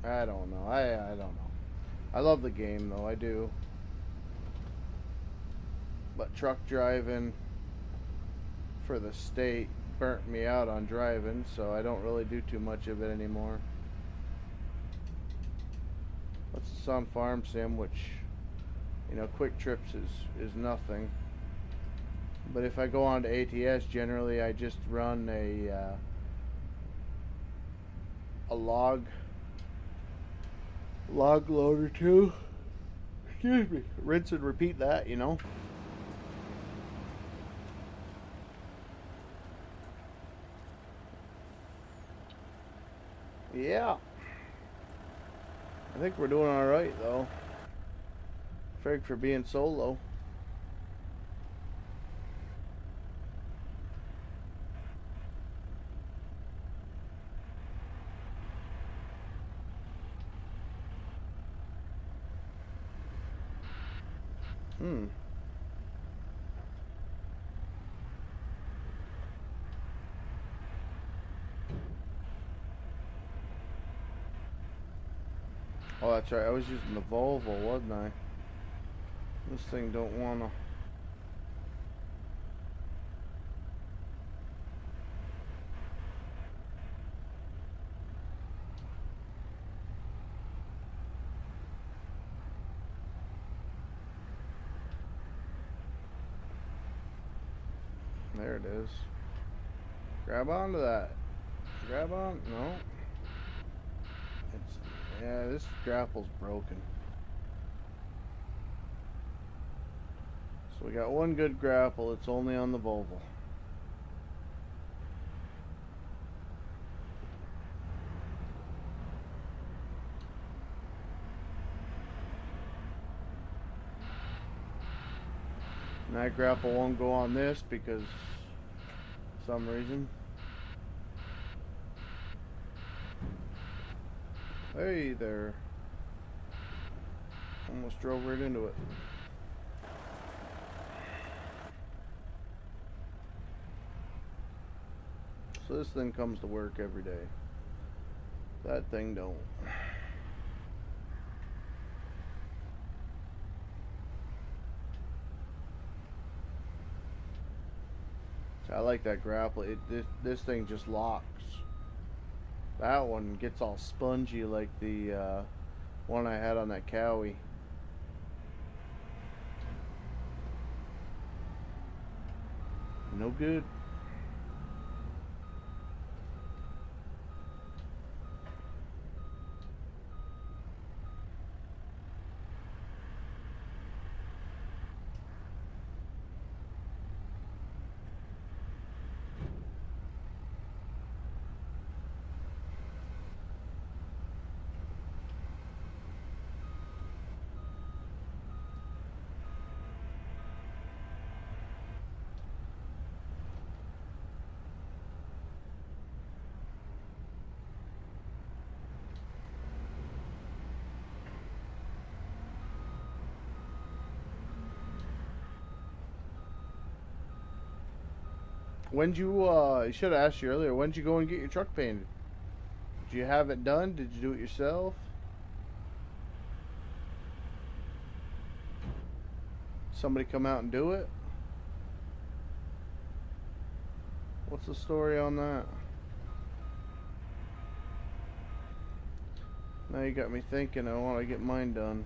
I don't know. I don't know. I love the game though. I do. But truck driving for the state burnt me out on driving, so I don't really do too much of it anymore. What's this on Farm Sim, which, you know, Quick Trips is nothing. But if I go on to ATS, generally I just run a log loader too. Excuse me. Rinse and repeat that, you know. Yeah. I think we're doing alright though. Frig for being solo. Oh, that's right. I was using the Volvo, wasn't I? This thing don't wanna. There it is. Grab onto that. Grab on. No. It's, yeah, this grapple's broken. So we got one good grapple. It's only on the Volvo. And that grapple won't go on this because for some reason. Hey there. Almost drove right into it. So this thing comes to work every day. That thing don't. I like that grapple. This thing just locks. That one gets all spongy like the one I had on that Cowie. No good. When'd you, I should have asked you earlier, when'd you go and get your truck painted? Did you have it done? Did you do it yourself? Somebody come out and do it? What's the story on that? Now you got me thinking I want to get mine done.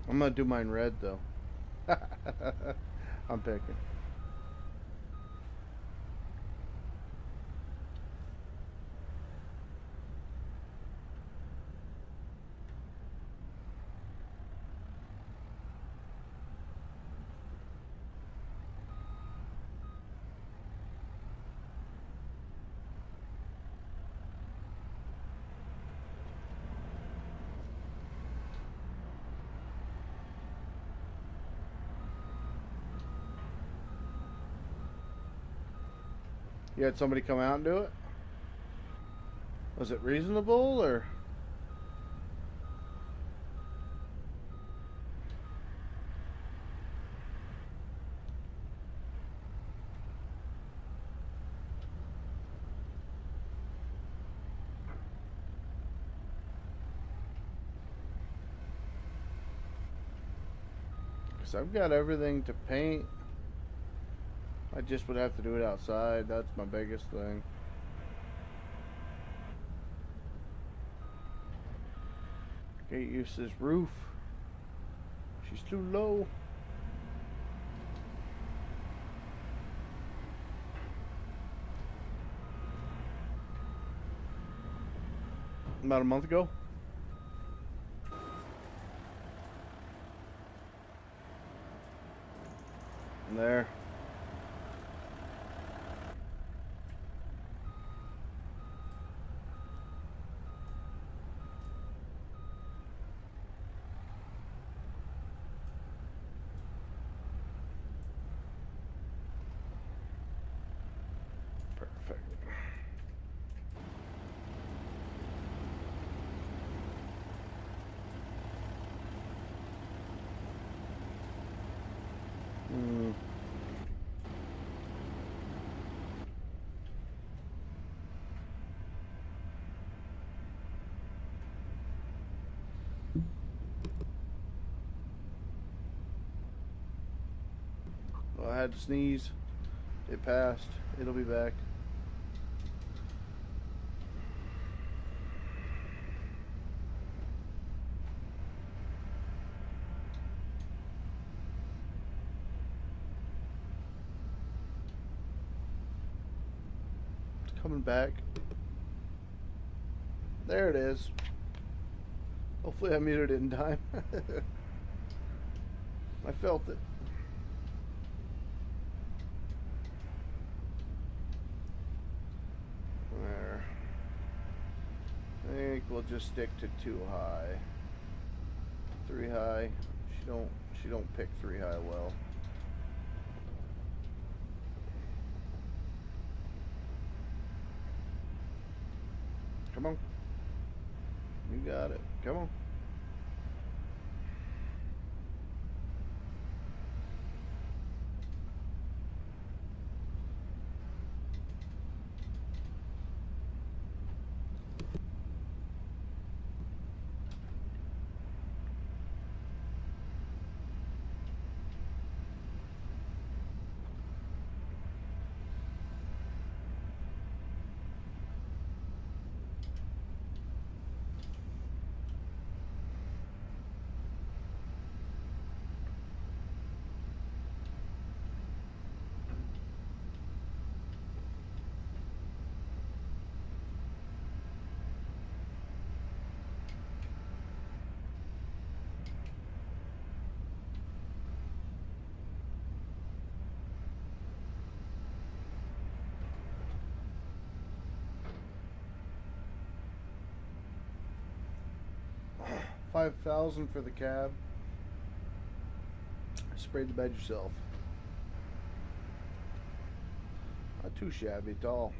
I'm gonna do mine red though. I'm picking. You had somebody come out and do it? Was it reasonable or? Because I've got everything to paint. I just would have to do it outside. That's my biggest thing. Can't use this roof. She's too low. About a month ago. There. Perfect. Well, I had to sneeze. It passed. It'll be back. It's coming back. There it is. Hopefully I muted it in time. I felt it. There. I think we'll just stick to 2 high. 3 high. She don't pick 3 high well. Come on. You got it. Come on. $5,000 for the cab. Sprayed the bed yourself. Not too shabby at all.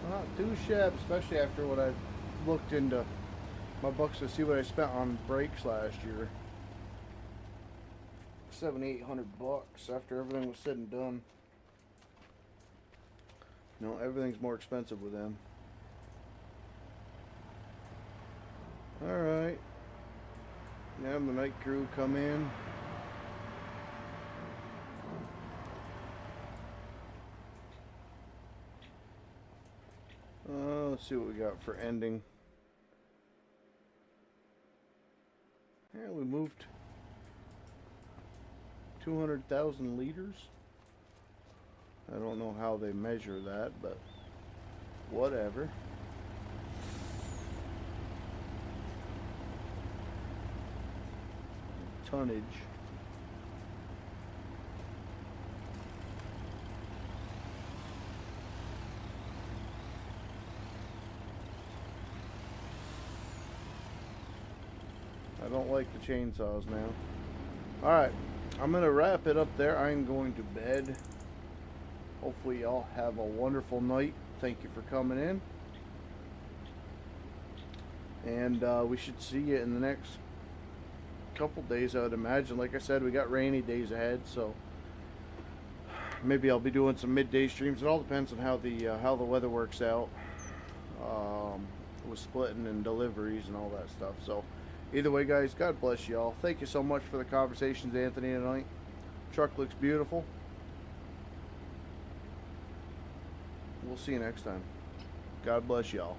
Not too shabby, especially after what I looked into my books to see what I spent on brakes last year. $700-800 after everything was said and done. You know, everything's more expensive with them. Alright. Now the night crew come in. Let's see what we got for ending. we moved 200,000 liters. I don't know how they measure that, but whatever. Tonnage. I don't like the chainsaws now. Alright, I'm going to wrap it up there. I'm going to bed. Hopefully y'all have a wonderful night. Thank you for coming in. And we should see you in the next couple days, I would imagine. Like I said, we got rainy days ahead, so maybe I'll be doing some midday streams. It all depends on how the weather works out with splitting and deliveries and all that stuff. So either way, guys, God bless y'all. Thank you so much for the conversations, Anthony, tonight. Truck looks beautiful. We'll see you next time. God bless y'all.